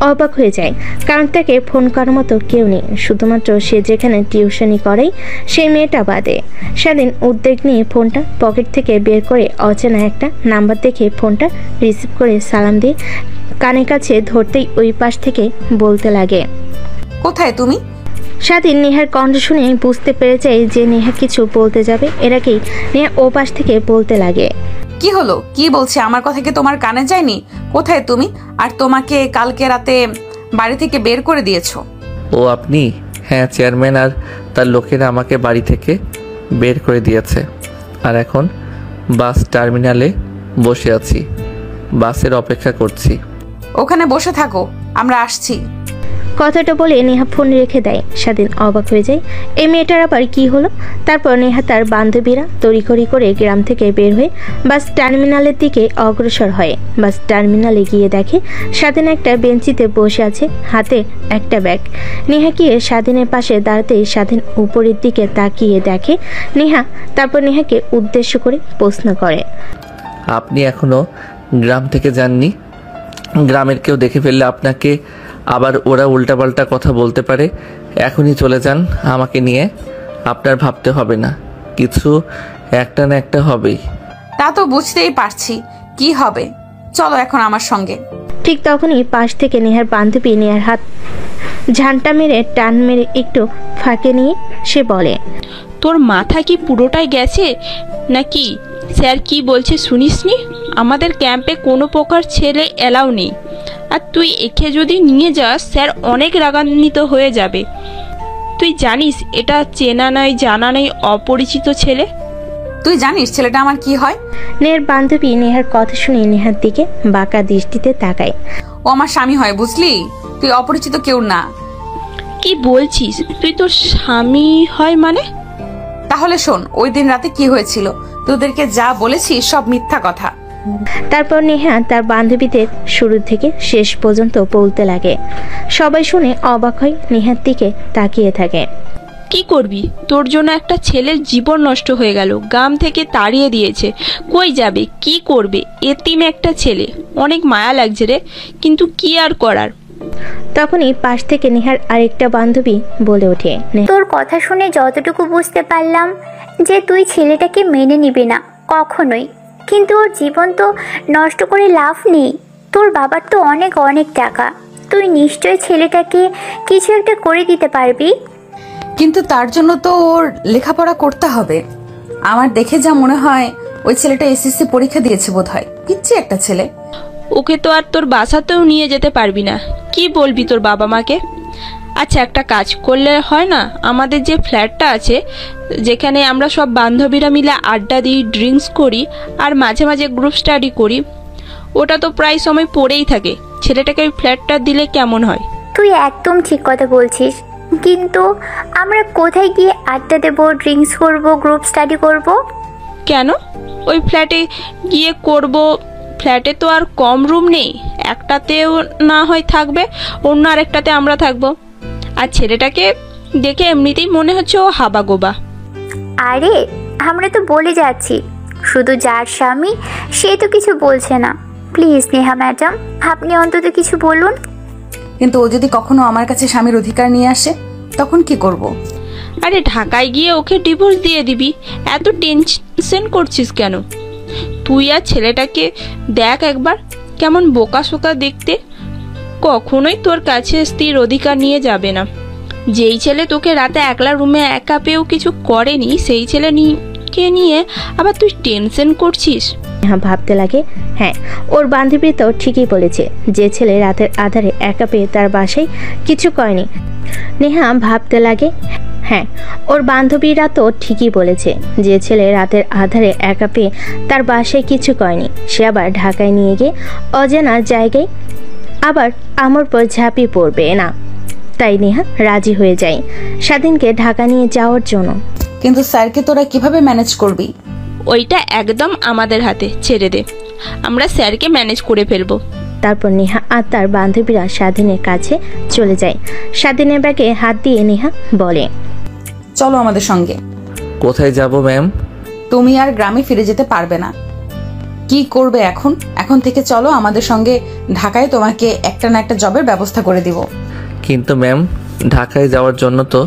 অবাক হয়ে যায়, কারণ তাকে ফোন করার মতো কেউ নেই, শুধুমাত্র সে যেখানে টিউশনি করেই সেই মেয়েটা বাদে। স্বাধীন উদ্বেগ নিয়ে ফোনটা পকেট থেকে বের করে অচেনা একটা নাম্বার দেখে ফোনটা রিসিভ করে সালাম দিয়ে কানের কাছে ধরতেই ওই পাশ থেকে বলতে লাগে, কোথায় তুমি? স্বাধীন নেহার কণ্ঠ শুনে বুঝতে পেরে যায় যে নেহা কিছু বলতে যাবে। এর আগেই নেহা ও পাশ থেকে বলতে লাগে, কি হলো? কি বলছে? আমার কথা কি তোমার কানে যায়নি? কোথায় তুমি? আর তোমাকে কালকে রাতে বাড়ি থেকে বের করে দিয়েছো। ও আপনি? হ্যাঁ, চেয়ারম্যান আর তার লোকেরা আমাকে বাড়ি থেকে বের করে দিয়েছে। আর এখন বাস টার্মিনালে বসে আছি, বাসের অপেক্ষা করছি। ওখানে বসে থাকো, আমরা আসছি। কথাটা বলে নেহা ফোন রেখে দেয়। স্বাধীন অবাক হয়ে যায়, এই মেয়েটার আবার কি হলো। তারপর নেহা তার বান্ধবীরা তড়িঘড়ি করে গ্রাম থেকে বের হয়ে বাস টার্মিনালের দিকে অগ্রসর হয়। বাস টার্মিনালে গিয়ে দেখে স্বাধীন একটা বেঞ্চিতে বসে আছে, হাতে একটা ব্যাগ। নেহা গিয়ে স্বাধীনের পাশে দাঁড়াতেই স্বাধীন উপরের দিকে তাকিয়ে দেখে নেহা। তারপর নেহাকে উদ্দেশ্য করে প্রশ্ন করে, আপনি এখনো গ্রাম থেকে যাননি? গ্রামের কেউ দেখে ফেললে আপনাকে আবার ওরা উল্টাপাল্টা কথা বলতে পারে। এখনই চলে যান আমাকে নিয়ে, আপনার ভাবতে হবে না, কিছু একটা না একটা হবেই। তা তো বুঝতেই পারছি কি হবে, চলো এখন আমার সঙ্গে। ঠিক তখনই পাশ থেকে নেহার বান্ধবী নেহার হাত ঝান্টা মেরে টান মেরে একটু ফাঁকে নিয়ে সে বলে, তোর মাথা কি পুরোটাই গেছে নাকি? স্যার কি বলছে শুনিসনি? আমাদের ক্যাম্পে কোনো প্রকার ছেলে এলাও নেই, আর তুই একে যদি নিয়ে যাস স্যার অনেক রাগান্বিত হয়ে যাবে। তুই জানিস এটা চেনা নাই জানা নেই অপরিচিত ছেলে। তুই জানিস ছেলেটা আমার কি হয়? নেহার বান্ধবী নেহার কথা শুনে নেহার দিকে বাঁকা দৃষ্টিতে তাকায়। ও আমার স্বামী হয়, বুঝলি? তুই অপরিচিত কেউ না। কি বলছিস? তুই তোর স্বামী হয় মানে? তাহলে শোন, ওই দিন রাতে কি হয়েছিল। তোদেরকে যা বলেছি সব মিথ্যা কথা। তারপর নেহা তার বান্ধবীদের শুরু থেকে শেষ পর্যন্ত বলতে লাগে। সবাই শুনে অবাক হয়, নেহার দিকে তাকিয়ে থাকে। কি করবি? তোর জন্য একটা ছেলের জীবন নষ্ট হয়ে গেল, গ্রাম থেকে তাড়িয়ে দিয়েছে। কই যাবে, কি করবে? এতিম একটা ছেলে, অনেক মায়া লাগছে রে, কিন্তু কি আর করার। তখনই পাশ থেকে নেহার আরেকটা বান্ধবী বলে ওঠে, তোর কথা শুনে যতটুকু বুঝতে পারলাম যে তুই ছেলেটাকে মেনে নিবি না কখনোই, কিন্তু ওর জীবন তো নষ্ট করে লাভ নেই। তোর বাবার তো অনেক অনেক টাকা, তুই নিশ্চয়ই ছেলেটাকে কিছু একটা করে দিতে পারবি। কিন্তু তার জন্য তো ওর লেখাপড়া করতে হবে। আমার দেখে যা মনে হয় ওই ছেলেটা এসএসসি পরীক্ষা দিয়েছে বোধহয়, পিচ্ছি একটা ছেলে। ওকে তো আর তোর বাসাতেও নিয়ে যেতে পারবি না, কি বলবি তোর বাবা মাকে? আচ্ছা, একটা কাজ করলে হয় না? আমাদের যে ফ্ল্যাটটা আছে, যেখানে আমরা সব বান্ধবীরা মিলে আড্ডা দিই, ড্রিঙ্কস করি, আর মাঝে মাঝে গ্রুপ স্টাডি করি, ওটা তো প্রায় সময় পড়েই থাকে। ছেলেটাকে ওই ফ্ল্যাটটা দিলে কেমন হয়? তুই একদম ঠিক কথা বলছিস, কিন্তু আমরা কোথায় গিয়ে আড্ডা দেবো, ড্রিঙ্কস করব, গ্রুপ স্টাডি করব? কেন ওই ফ্ল্যাটে গিয়ে করব? ফ্ল্যাটে তো আর কম রুম নেই, একটাতেও না হয় থাকবে, অন্য আরেকটাতে আমরা থাকবো। আর ছেলেটাকে দেখে এমনিতেই মনে হচ্ছে ও হাবাগোবা। আরে আমরা তো বলে যাচ্ছি, শুধু যার স্বামী সে তো কিছু বলছে না। প্লিজ নেহা ম্যাডাম, আপনি অন্তত কিছু বলুন। কিন্তু ও যদি কখনো আমার কাছে স্বামীর অধিকার নিয়ে আসে, তখন কি করব? আরে ঢাকায় গিয়ে ওকে ডিভোর্স দিয়ে দিবি, এত টেনশন করছিস কেন? তুই আর ছেলেটাকে দেখ একবার, কেমন বোকা শোকা দেখতে। কখনোই তোর কাছে স্ত্রীর অধিকার নিয়ে যাবে না। যেই ছেলে তোকে রাতে একলা রুমে একা পেয়েও কিছু করেনি, সেই ছেলেকে নিয়ে আবার তুই টেনশন করছিস। নেহা ভাবতে লাগে, হ্যাঁ ওর বান্ধবী তো ঠিকই বলেছে, যে ছেলে রাতের আধারে একা পেয়ে তার বাসায় কিছু করেনি। নেহা ভাবতে লাগে, হ্যাঁ ওর বান্ধবীরা তো ঠিকই বলেছে, যে ছেলে রাতের আধারে একা পেয়ে তার বাসায় কিছু করেনি, সে আবার ঢাকায় নিয়ে গিয়ে অজানা জায়গায় আবার আমার পর ঝাঁপিয়ে পড়বে না। তাই নেহা রাজি হয়ে যায় স্বাধীনকে ঢাকা নিয়ে যাওয়ার জন্য। কিন্তু স্যারকে তোরা কিভাবে ম্যানেজ করবি? ওইটা একদম আমাদের হাতে, ছেড়ে দে, আমরা স্যারকে ম্যানেজ করে ফেলবো। তারপর নেহা আর তার বান্ধবীরা স্বাধীনের কাছে চলে যায়। স্বাধীনের ব্যাগে হাত দিয়ে নেহা বলে, চলো আমাদের সঙ্গে। কোথায় যাব ম্যাম? তুমি আর গ্রামে ফিরে যেতে পারবে না। কি করবে এখন? এখন থেকে চলো আমাদের সঙ্গে ঢাকায়, তোমাকে একটা না একটা জবের ব্যবস্থা করে দিব। কিন্তু ম্যাম, ঢাকায় যাওয়ার জন্য তো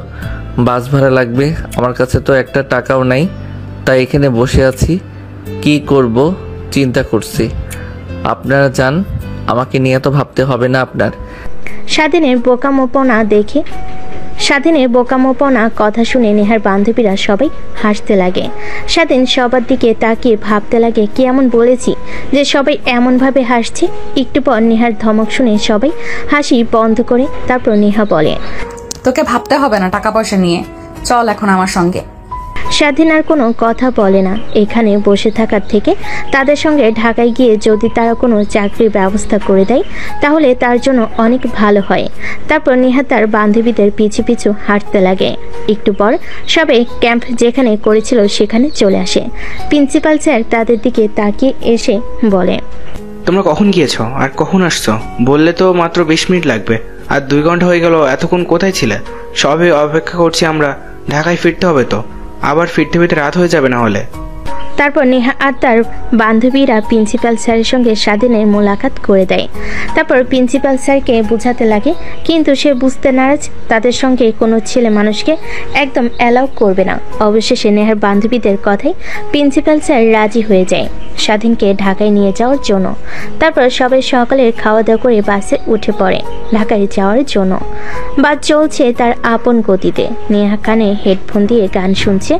বাস ভাড়া লাগবে, আমার কাছে তো একটা টাকাও নাই, তাই এখানে বসে আছি, কি করব চিন্তা করছি। আপনারা যান, আমাকে নিয়ে তো ভাবতে হবে না আপনার। স্বাধীনের বোকামোপনা দেখে স্বাধীনের বোকামোপনা কথা শুনে নেহার বান্ধবীরা সবাই হাসতে লাগে। স্বাধীন সবার দিকে তাকিয়ে ভাবতে লাগে কি এমন বলেছি যে সবাই এমনভাবে হাসছে। একটু পর নেহার ধমক শুনে সবাই হাসি বন্ধ করে তারপর নেহা বলে, তোকে ভাবতে হবে না টাকা পয়সা নিয়ে, চল এখন আমার সঙ্গে। স্বাধীন আর কোনো কথা বলে না। এখানে বসে থাকার থেকে তাদের সঙ্গে ঢাকায় গিয়ে যদি তারা কোনো চাকরির ব্যবস্থা করে দেয় তাহলে তার জন্য অনেক ভালো হয়। তারপর নেহা তার বান্ধবীদের পিছু পিছু হাঁটতে লাগে। একটু পর সবাই ক্যাম্প যেখানে করেছিল সেখানে চলে আসে। প্রিন্সিপাল স্যার তাদের দিকে তাকিয়ে এসে বলে, তোমরা কখন গিয়েছো আর কখন আসছো? বললে তো মাত্র 20 মিনিট লাগবে, আর 2 ঘন্টা হয়ে গেল। এতক্ষণ কোথায় ছিলে? সবাই অপেক্ষা করছি আমরা। ঢাকায় ফিরতে হবে তো, আবার ফিরতে ফিরতে রাত হয়ে যাবে না হলে। তারপর নেহা আর তার বান্ধবীরা প্রিন্সিপাল স্যারের সঙ্গে স্বাধীনের মোলাকাত করে দেয়। তারপর প্রিন্সিপাল স্যারকে বোঝাতে লাগে, কিন্তু সে বুঝতে নারাজ। তাদের সঙ্গে কোনো ছেলে মানুষকে একদম অ্যালাউ করবে না। অবশেষে নেহার বান্ধবীদের কথায় প্রিন্সিপাল স্যার রাজি হয়ে যায় স্বাধীনকে ঢাকায় নিয়ে যাওয়ার জন্য। তারপর সবাই সকালের খাওয়া দাওয়া করে বাসে উঠে পড়ে ঢাকায় যাওয়ার জন্য। বাস চলছে তার আপন গতিতে। নেহা কানে হেডফোন দিয়ে গান শুনছে,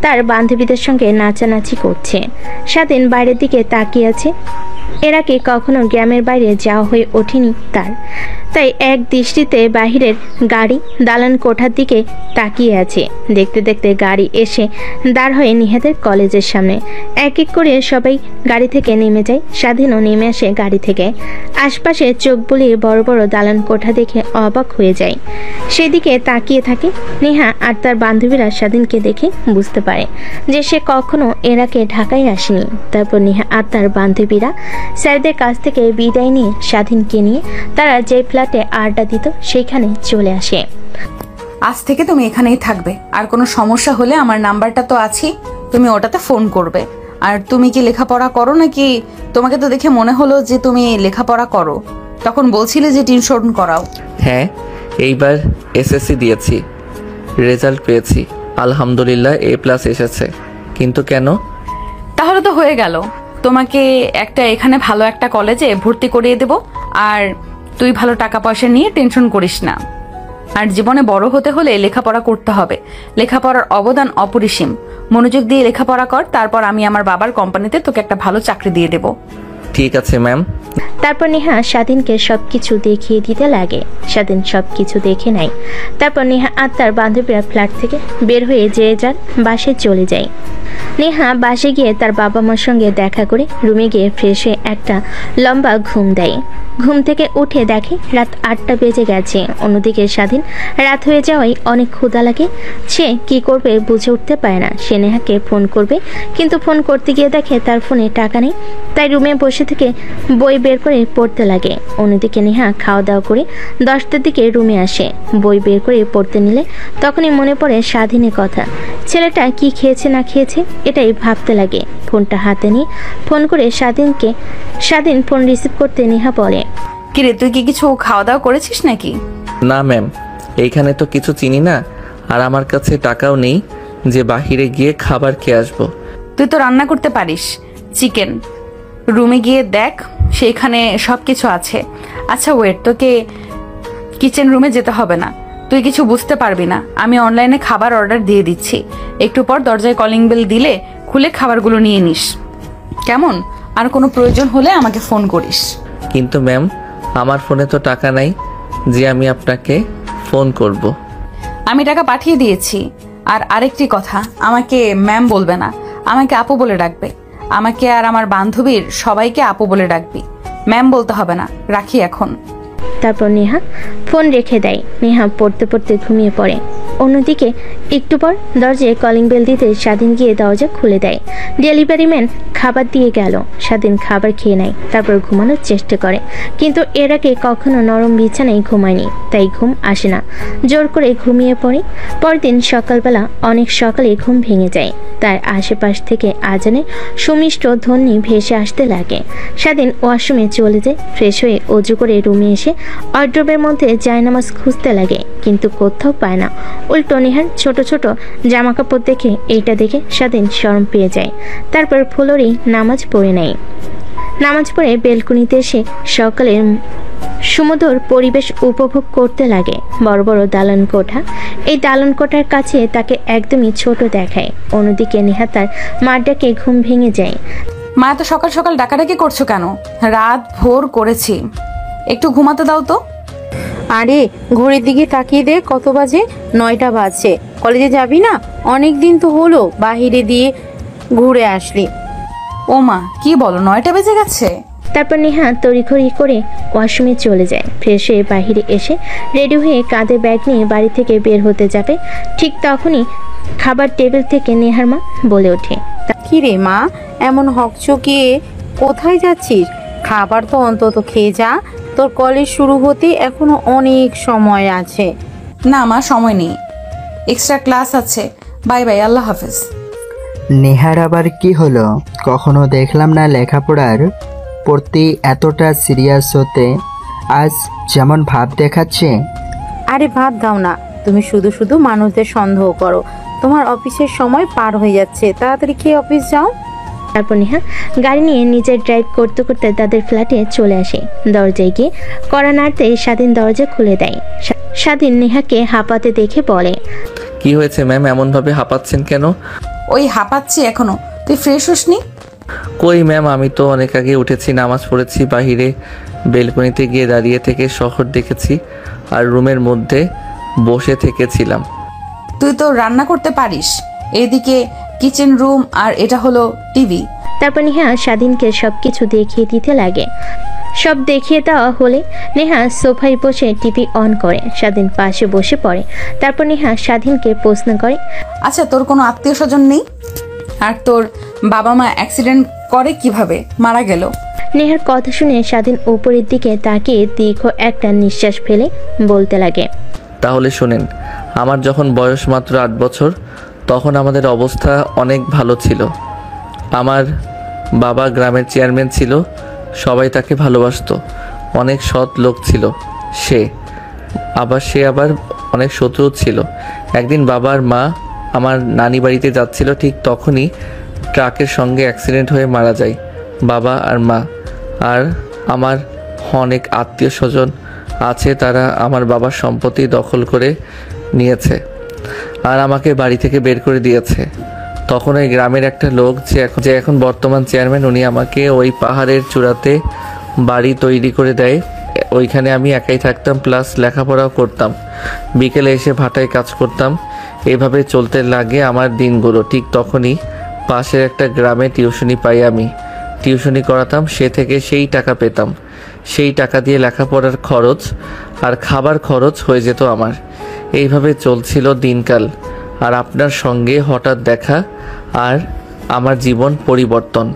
তার বান্ধবীদের সঙ্গে নাচানাচি করছে। স্বাধীন বাইরের দিকে তাকিয়ে আছে। এর আগে কখনো গ্রামের বাইরে যাওয়া হয়ে ওঠেনি তার, তাই এক দৃষ্টিতে বাহিরের গাড়ি দালান কোঠার দিকে তাকিয়ে আছে। দেখতে দেখতে গাড়ি এসে দাঁড় হয়ে নিহাদের কলেজের সামনে। এক এক করে সবাই গাড়ি থেকে নেমে যায়। স্বাধীনও নেমে আসে গাড়ি থেকে। আশপাশে চোখ বুলিয়ে বড় বড় দালান কোঠা দেখে অবাক হয়ে যায়। সেদিকে তাকিয়ে থাকে নেহা আর তার বান্ধবীরা স্বাধীনকে দেখে বুঝতে পারে যে সে কখনো এর আগে ঢাকায় আসেনি। তারপর নেহা আর তার বান্ধবীরা স্যারদের কাছ থেকে বিদায় নিয়ে স্বাধীনকে নিয়ে তারা যে ফ্ল্যাটে আড্ডা দিত সেইখানে চলে আসে। আজ থেকে তুমি এখানেই থাকবে, আর কোনো সমস্যা হলে আমার নাম্বারটা তো আছেই, তুমি ওটাতে ফোন করবে। আর তুমি কি লেখাপড়া করো নাকি? তোমাকে তো দেখে মনে হলো যে তুমি লেখাপড়া করো, তখন বলছিলে যে টিউশন করাও। হ্যাঁ, এইবার এসএসসি দিয়েছি, রেজাল্ট পেয়েছি, আলহামদুলিল্লাহ A+ এসেছে। কিন্তু কেন? তাহলে তো হয়ে গেল, তোমাকে এখানে ভালো একটা কলেজে ভর্তি করিয়ে দেব। আর তুই ভালো টাকা পয়সা নিয়ে টেনশন করিস না। আর জীবনে বড় হতে হলে লেখাপড়া করতে হবে, লেখাপড়ার অবদান অপরিসীম। মনোযোগ দিয়ে লেখাপড়া কর, তারপর আমি আমার বাবার কোম্পানিতে তোকে একটা ভালো চাকরি দিয়ে দেব। ঠিক আছে ম্যাম। তারপর নেহা স্বাধীনকে সবকিছু দেখিয়ে দিতে লাগে। স্বাধীন সবকিছু দেখে নেয়। তারপর নেহা আর তার বান্ধবীরা ফ্ল্যাট থেকে বের হয়ে যে যার বাসে চলে যায়। নেহা বাসে গিয়ে তার বাবা মার সঙ্গে দেখা করে রুমে গিয়ে ফ্রেশ হয়ে একটা লম্বা ঘুম দেয়। ঘুম থেকে উঠে দেখে রাত 8টা বেজে গেছে। অন্যদিকে স্বাধীন রাত হয়ে যাওয়ায় অনেক ক্ষুধা লাগে। সে কি করবে বুঝে উঠতে পারে না। সে নেহাকে ফোন করবে, কিন্তু ফোন করতে গিয়ে দেখে তার ফোনে টাকা নেই। তাই রুমে বসে থেকে বই বের করে পড়তে লাগে। অন্যদিকে নেহা খাওয়া দাওয়া করে 10টার দিকে রুমে আসে। বই বের করে পড়তে নিলে তখনই মনে পড়ে স্বাধীনের কথা। ছেলেটা কি খেয়েছে না খেয়েছে এটাই ভাবতে লাগে। ফোনটা হাতে নিয়ে ফোন করে স্বাধীন ফোন রিসিভ করতে নেহা বলে, কিরে তুই কি কিছু খাওয়া দাওয়া করেছিস নাকি? না ম্যাম, এইখানে তো কিছু চিনি না, আর আমার কাছে টাকাও নেই যে বাহিরে গিয়ে খাবার খেয়ে আসবো। তুই তো রান্না করতে পারিস, চিকেন। রুমে গিয়ে দেখ, সেইখানে সবকিছু আছে। আচ্ছা ওয়েট, তোকে কিচেন রুমে যেতে হবে না, তুই কিছু বুঝতে পারবি না। আমি অনলাইনে খাবার অর্ডার দিয়ে দিচ্ছি, একটু পর দরজায় কলিং বেল দিলে খুলে খাবারগুলো নিয়ে নিস, কেমন? আর কোনো প্রয়োজন হলে আমাকে ফোন করিস। কিন্তু ম্যাম, আমার ফোনে তো টাকা নাই যে আমি আপনাকে ফোন করব। আমি টাকা পাঠিয়ে দিয়েছি। আর আরেকটি কথা, আমাকে ম্যাম বলবে না, আমাকে আপু বলে ডাকবে। আমাকে আর আমার বান্ধবীর সবাইকে আপু বলে ডাকবি, ম্যাম বলতে হবে না। রাখি এখন। তারপর নেহা ফোন রেখে দেয়। নেহা পড়তে পড়তে ঘুমিয়ে পড়ে। অন্যদিকে একটু পর দরজায় কলিং বেল দিতে স্বাধীন গিয়ে দরজা খুলে দেয়। ডেলিভারি ম্যান খাবার দিয়ে গেল। স্বাধীন খাবার খেয়ে নেয়, তারপর ঘুমানোর চেষ্টা করে, কিন্তু এর আগে কখনো নরম বিছানায় ঘুমায়নি, তাই ঘুম আসে না। জোর করে ঘুমিয়ে পড়ে। পরদিন সকালবেলা অনেক সকালে ঘুম ভেঙে যায়। তার আশেপাশ থেকে আজানে সুমিষ্ট ধ্বনি ভেসে আসতে লাগে। স্বাধীন ওয়াশরুমে চলে যায়। ফ্রেশ হয়ে অজু করে রুমে এসে ওয়ার্ড্রোবের মধ্যে জায়নামাজ খুঁজতে লাগে, কিন্তু কোথাও পায় না। উল্টো নেহার ছোট ছোট জামা কাপড় দেখে এইটা দেখে স্বাধীন শরম পেয়ে যায়। তারপর ফ্লোরে নামাজ পড়ে নেয়। নামাজ পড়ে বেলকুনিতে এসে সুমধুর পরিবেশ উপভোগ করতে লাগে। বড় বড় দালান কোঠা, এই দালান কোঠার কাছে তাকে একদমই ছোট দেখায়। অন্যদিকে নেহা তার মার ডাকে ঘুম ভেঙে যায়। মা এত সকাল সকাল ডাকাডাকি করছো কেন? রাত ভোর করেছি, একটু ঘুমাতে দাও তো। আরে ঘড়ির দিকে তাকিয়ে দে, কত বাজে? 9টা বাজছে। কলেজে যাবি না? অনেক দিন তো হলো বাহিরে দিয়ে ঘুরে আসলি। ও মা, কি বলো, 9টা বেজে গেছে? তারপর নেহা তড়িঘড়ি করে ওয়াশরুমে চলে যায়। ফ্রেশ হয়ে বাহিরে এসে রেডি হয়ে কাঁধে ব্যাগ নিয়ে বাড়ি থেকে বের হতে যাবে, ঠিক তখনই খাবার টেবিল থেকে নেহার মা বলে ওঠে, কি রে মা, এমন হকচকিয়ে কোথায় যাচ্ছিস? খাবার তো অন্তত খেয়ে যা, তোর কলেজ শুরু হতে এখনো অনেক সময় আছে। না মা, সময় নেই, এক্সট্রা ক্লাস আছে। বাই বাই, আল্লাহ হাফেজ। নেহার আবার কি হলো? কখনো দেখলাম না লেখাপড়ার প্রতি এতটা সিরিয়াস হতে, আজ যেমন ভাব দেখাচ্ছে। আরে ভাত দাও না, তুমি শুধু শুধু মানুষদের সন্দেহ করো। তোমার অফিসের সময় পার হয়ে যাচ্ছে, তাড়াতাড়ি খেয়ে অফিস যাও। তারপর নেহা গাড়ি নিয়ে নিজের ড্রাইভ করতে করতে তাদের ফ্ল্যাটে চলে আসে। দরজায় গিয়ে কড়া নাড়তে স্বাধীন দরজা খুলে দেয়। স্বাধীন নেহাকে হাঁপাতে দেখে বলে, কি হয়েছে ম্যাম, এমনভাবে হাঁপাচ্ছেন কেন? ওই হাঁপাচ্ছি এখনো, তুই ফ্রেশ হসনি? কই ম্যাম, আমি তো অনেক আগে উঠেছি, নামাজ পড়েছি, বাহিরে বেলকনিতে গিয়ে দাঁড়িয়ে থেকে শহর দেখেছি আর রুমের মধ্যে বসে থেকেছিলাম। তুই তো রান্না করতে পারিস, এদিকে কিচেন রুম আর এটা হলো টিভি। তারপর নেহা স্বাধীনকে সবকিছু দেখিয়ে দিতে লাগে। সব দেখিয়ে দেওয়া হলে নেহা সোফায় বসে টিভি অন করে। স্বাধীন পাশে বসে পড়ে। তারপর নেহা স্বাধীনকে প্রশ্ন করে, আচ্ছা, তোর কোনো আত্মীয় স্বজন নেই? আর তোর বাবা মা অ্যাক্সিডেন্ট করে কিভাবে মারা গেল? নেহার কথা শুনে স্বাধীন উপরের দিকে তাকিয়ে দীর্ঘ একটা নিঃশ্বাস ফেলে বলতে লাগে, তাহলে শোনেন, আমার যখন বয়স মাত্র 8 বছর, তখন আমাদের অবস্থা অনেক ভালো ছিল। আমার বাবা গ্রামের চেয়ারম্যান ছিল, সবাই তাকে ভালোবাসতো, অনেক সৎ লোক ছিল। সে আবার অনেক শত্রু ছিল। একদিন বাবার মা আমার নানি বাড়িতে যাচ্ছিল, ঠিক তখনই ট্রাকের সঙ্গে অ্যাক্সিডেন্ট হয়ে মারা যায় বাবা আর মা। আর আমার অনেক আত্মীয় স্বজন আছে, তারা আমার বাবার সম্পত্তি দখল করে নিয়েছে আর আমাকে বাড়ি থেকে বের করে দিয়েছে। তখন ওই গ্রামের একটা লোক যে এখন বর্তমান চেয়ারম্যান, উনি আমাকে ওই পাহাড়ের চূড়াতে বাড়ি তৈরি করে দেয়। ওইখানে আমি একাই থাকতাম, প্লাস লেখাপড়াও করতাম। বিকেলে এসে ভাটায় কাজ করতাম। এভাবে চলতে লাগে আমার দিনগুলো। ঠিক তখনই পাশের একটা গ্রামে টিউশনি পাই আমি। টিউশনি করাতাম, সে থেকে সেই টাকা পেতাম। সেই টাকা দিয়ে লেখাপড়ার খরচ আর খাবার খরচ হয়ে যেত আমার। এইভাবে চলছিল দিনকাল। আর আপনার সঙ্গে হঠাৎ দেখা আর আমার জীবন পরিবর্তন।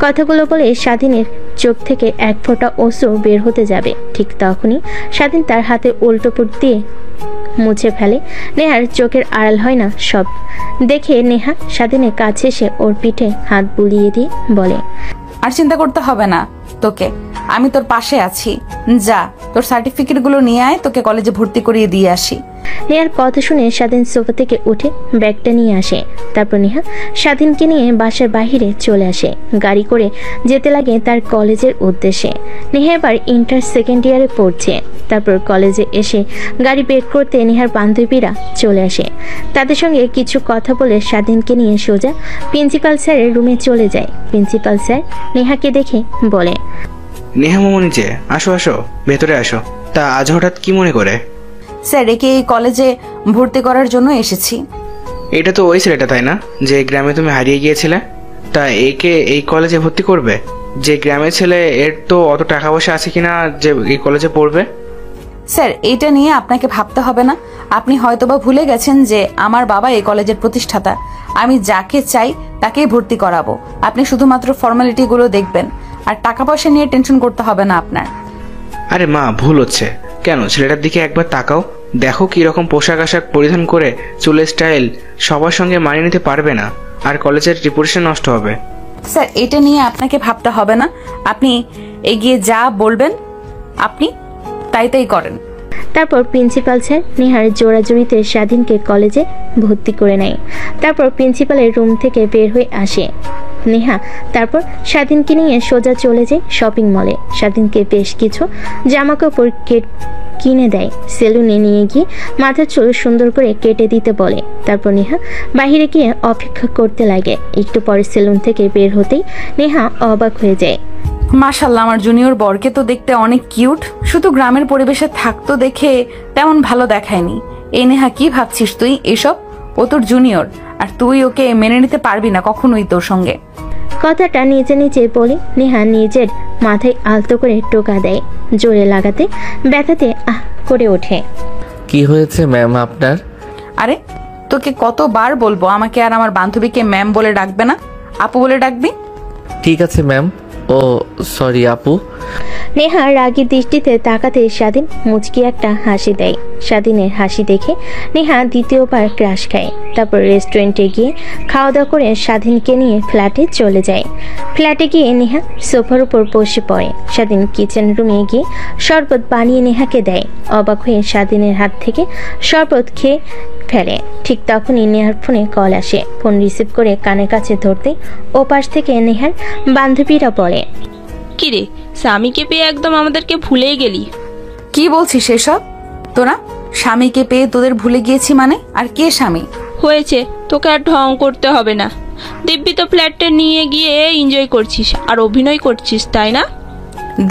কথাগুলো বলে স্বাধীনের চোখ থেকে এক ফোঁটা অশ্রু বের হতে যাবে, ঠিক তখনই স্বাধীন তার হাতে উল্টোপুট দিয়ে মুছে ফেলে। নেহার চোখের আড়াল হয় না সব দেখে নেহা স্বাধীনের কাছে এসে ওর পিঠে হাত বুলিয়ে দিয়ে বলে, আর চিন্তা করতে হবে না তোকে, আমি তোর পাশে আছি। যা, তোর সার্টিফিকেটগুলো নিয়ে আয়, তোকে কলেজে ভর্তি করিয়ে দিয়ে আসি। নেহার কথা শুনে স্বাধীন সোফা থেকে উঠে ব্যাগটা নিয়ে আসে। তারপর নেহা স্বাধীনকে নিয়ে বাসার বাহিরে চলে আসে। গাড়ি করে যেতে লাগে তার কলেজের উদ্দেশ্যে। নেহা এবার ইন্টার সেকেন্ড ইয়ারে পড়ছে। তারপর কলেজে এসে গাড়ি বের করতে নেহার বান্ধবীরা চলে আসে। তাদের সঙ্গে কিছু কথা বলে স্বাধীনকে নিয়ে সোজা প্রিন্সিপাল স্যারের রুমে চলে যায়। প্রিন্সিপাল স্যার নেহাকে দেখে বলে, নেহা মামনি যে, আসো আসো, ভেতরে আসো। তা আজ হঠাৎ কি মনে করে? স্যার, একে এই কলেজে ভর্তি করার জন্য এসেছি। এটা তো ওই ছেলেটা, তাই না, যে গ্রামে তুমি হারিয়ে গিয়েছিলে? তা একে এই কলেজে ভর্তি করবে? যে গ্রামের ছেলে, এর তো অত টাকা পয়সা আছে কিনা যে এই কলেজে পড়বে? স্যার, এটা নিয়ে আপনাকে ভাবতে হবে না। আপনি হয়তোবা ভুলে গেছেন যে আমার বাবা এই কলেজের প্রতিষ্ঠাতা। আমি যাকে চাই তাকেই ভর্তি করাবো। আপনি শুধুমাত্র ফর্মালিটিগুলো দেখবেন, আর টাকা পয়সা নিয়ে টেনশন করতে হবে না আপনার। আরে মা, ভুল হচ্ছে। কেন, ছেলেটার দিকে একবার তাকাও, দেখো কি রকম পোশাক আশাক পরিধান করে, চুলের স্টাইল সবার সঙ্গে মানিয়ে নিতে পারবে না, আর কলেজের রিপুটেশন নষ্ট হবে। স্যার, এটা নিয়ে আপনাকে ভাবতে হবে না। আপনি এগিয়ে যা বলবেন আপনি তাই করেন। তারপর প্রিন্সিপাল স্যার নেহার জোড়াজুড়িতে স্বাধীনকে কলেজে ভর্তি করে নেয়। তারপর প্রিন্সিপালের রুম থেকে বের হয়ে আসে। নেহা তারপর স্বাধীনকে নিয়ে সোজা চলে যায় শপিং মলে। স্বাধীনকে বেশ কিছু জামাকাপড় কিনে দেয়। সেলুনে নিয়ে গিয়ে মাথার চুল সুন্দর করে কেটে দিতে বলে। তারপর নেহা বাইরে গিয়ে অপেক্ষা করতে লাগে। একটু পরে সেলুন থেকে বের হতেই নেহা অবাক হয়ে যায়। মাশাল্লাহ, আমার জুনিয়র বরকে তো দেখতে অনেক কিউট, শুধু গ্রামের পরিবেশে থাকতো দেখে তেমন ভালো দেখায়নি। এই নেহা, কি ভাবছিস তুই এসব? ও তোর জুনিয়র, আর তুই ওকে মেনে নিতে পারবি না কখনোই তোর সঙ্গে। কথাটা নিজে নিজে বলে নেহা নিজের মাথায় আলতো করে টোকা দেয়। জোরে লাগাতে ব্যথাতে আহ করে ওঠে। কি হয়েছে ম্যাম আপনার? আরে তোকে কতবার বলবো আমাকে আর আমার বান্ধবীকে ম্যাম বলে ডাকবে না, আপু বলে ডাকবি। ঠিক আছে ম্যাম। ও সরি আপু। নেহা রাগী দৃষ্টিতে তাকাতে স্বাধীন মুচকি একটা হাসি দেয়। স্বাধীনের হাসি দেখে নেহা দ্বিতীয়বার ক্রাশ খায়। তারপর রেস্টুরেন্টে গিয়ে খাওয়া দাওয়া করে স্বাধীনকে নিয়ে ফ্ল্যাটে চলে যায়। ফ্ল্যাটে গিয়ে নেহা সোফার উপর বসে পড়ে। স্বাধীন কিচেন রুমে গিয়ে শরবত বানিয়ে নেহাকে দেয়। অবাক হয়ে স্বাধীনের হাত থেকে শরবত খেয়ে ফেলে। ঠিক তখনই নেহার ফোনে কল আসে। ফোন রিসিভ করে কানের কাছে ধরতেই ওপাশ থেকে নেহার বান্ধবীরা বলে, কিরে, স্বামীকে পেয়ে একদম আমাদেরকে ভুলেই গেলি। কি বলছিস এসব? তোরা স্বামীকে পেয়ে তোদের ভুলে গিয়েছি মানে? আর কে স্বামী? হয়েছে, তোকে আর ঢং করতে হবে না। দিব্যি তো ফ্ল্যাটটা নিয়ে গিয়ে এনজয় করছিস আর অভিনয় করছিস, তাই না?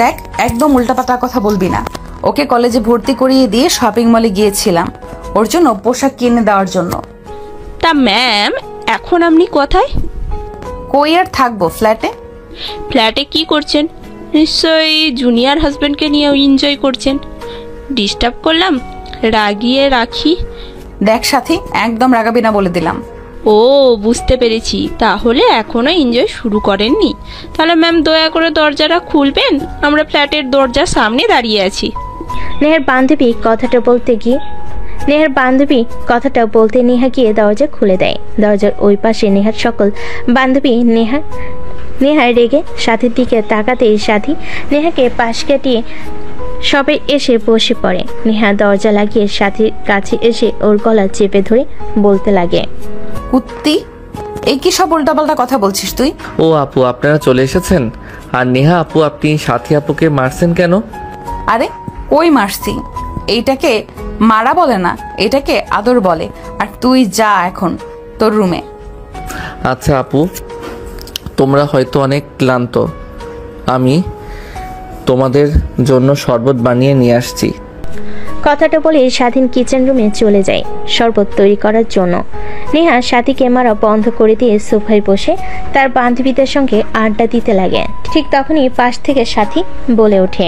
দেখ, একদম উল্টাপাল্টা কথা বলবি না। ওকে কলেজে ভর্তি করিয়ে দিয়ে শপিং মলে গিয়েছিলাম ওর জন্য পোশাক কিনে দেওয়ার জন্য। তা ম্যাম, এখন আপনি কোথায়? কই আর থাকবো, ফ্ল্যাটে। ফ্ল্যাটে কি করছেন? নিশ্চয়ই জুনিয়র হাজব্যান্ডকে নিয়ে এনজয় করছেন। ডিস্টার্ব করলাম? রাগিয়ে রাখি। দেখ সাথী, একদম রাগাবি না বলে দিলাম। ও, বুঝতে পেরেছি, তাহলে এখনো এনজয় শুরু করেননি। তাহলে ম্যাম দয়া করে দরজাটা খুলবেন, আমরা ফ্ল্যাটের দরজার সামনে দাঁড়িয়ে আছি। নেহার বান্ধবী কথাটা বলতে নেহা গিয়ে দরজা খুলে দেয়। দরজার ওই পাশে নেহার সকল বান্ধবী নেহার রেগে সাথীর দিকে তাকাতেই সাথী নেহাকে পাশ কাটিয়ে সবাই এসে বসে পড়ে। নেহা দরজা লাগিয়ে সাথীর কাছে এসে ওর গলা চেপে ধরে বলতে লাগে, কুত্তি, এই কি সব উল্টাপাল্টা কথা বলছিস তুই? ও আপু, আপনারা চলে এসেছেন। আর নেহা আপু, আপনি সাথী আপুকে মারছেন কেন? আরে কই মারছি? এইটাকে মারা বলে না, এটাকে আদর বলে। আর তুই যা এখন তোর রুমে। আচ্ছা আপু, তোমরা হয়তো অনেক ক্লান্ত, আমি তোমাদের জন্য শরবত বানিয়ে নিয়ে আসছি। কথাটা বলে স্বাধীন কিচেন রুমে চলে যায় শরবত তৈরি করার জন্য। নেহা সাথীকে মারা বন্ধ করে দিয়ে সোফায় বসে তার বান্ধবীদের সঙ্গে আড্ডা দিতে লাগে। ঠিক তখনই পাশ থেকে সাথী বলে ওঠে,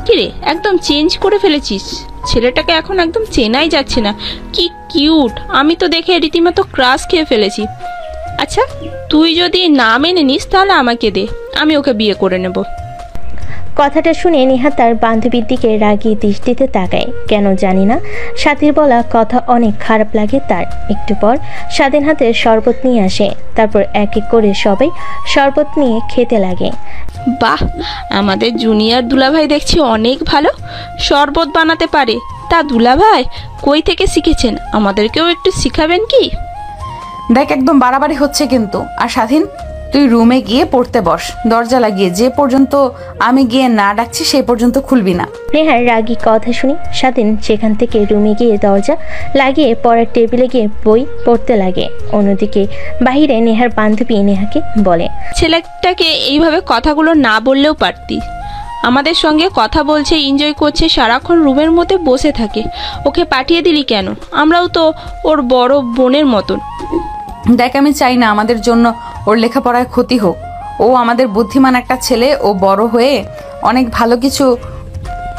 কিরে, একদম চেঞ্জ করে ফেলেছিস। ছেলেটাকে এখন একদম চেনাই যাচ্ছে না। কি কিউট, আমি তো দেখে রীতিমতো ক্রাশ খেয়ে ফেলেছি। আচ্ছা, তুই যদি না মেনে নিস তাহলে আমাকে দে, আমি ওকে বিয়ে করে নেব। কথাটা শুনে নেহা তার বান্ধবীর দিকে রাগী দৃষ্টিতে তাকায়। কেন জানি না, সাথীর বলা কথা অনেক খারাপ লাগে তার। একটু পর স্বাধীন হাতে শরবত নিয়ে আসে। তারপর এক এক করে সবাই শরবত নিয়ে খেতে লাগে। বাহ, আমাদের জুনিয়র দুলাভাই দেখছি অনেক ভালো, শরবত বানাতে পারে। তা দুলাভাই কই থেকে শিখেছেন? আমাদেরকেও একটু শিখাবেন কি? দেখ, একদম বাড়াবাড়ি হচ্ছে কিন্তু। আর স্বাধীন, তুই রুমে গিয়ে পড়তে বস, দরজা লাগিয়ে। যে পর্যন্ত আমি গিয়ে না ডাকছি সেই পর্যন্ত খুলবি না। নেহার রাগী কথা শুনে স্বাধীন সেখান থেকে রুমে গিয়ে দরজা লাগিয়ে পড়ার টেবিলে গিয়ে বই পড়তে লাগে। অন্যদিকে বাহিরে নেহার বান্ধবী নেহাকে বলে, ছেলেটাকে এইভাবে কথাগুলো না বললেও পারতি। আমাদের সঙ্গে কথা বলছে, এনজয় করছে, সারাক্ষণ রুমের মধ্যে বসে থাকে। ওকে পাঠিয়ে দিলি কেন? আমরাও তো ওর বড় বোনের মতন। দেখ, আমি চাই না আমাদের জন্য ওর লেখাপড়ায় ক্ষতি হোক। ও আমাদের বুদ্ধিমান একটা ছেলে, ও বড় হয়ে অনেক ভালো কিছু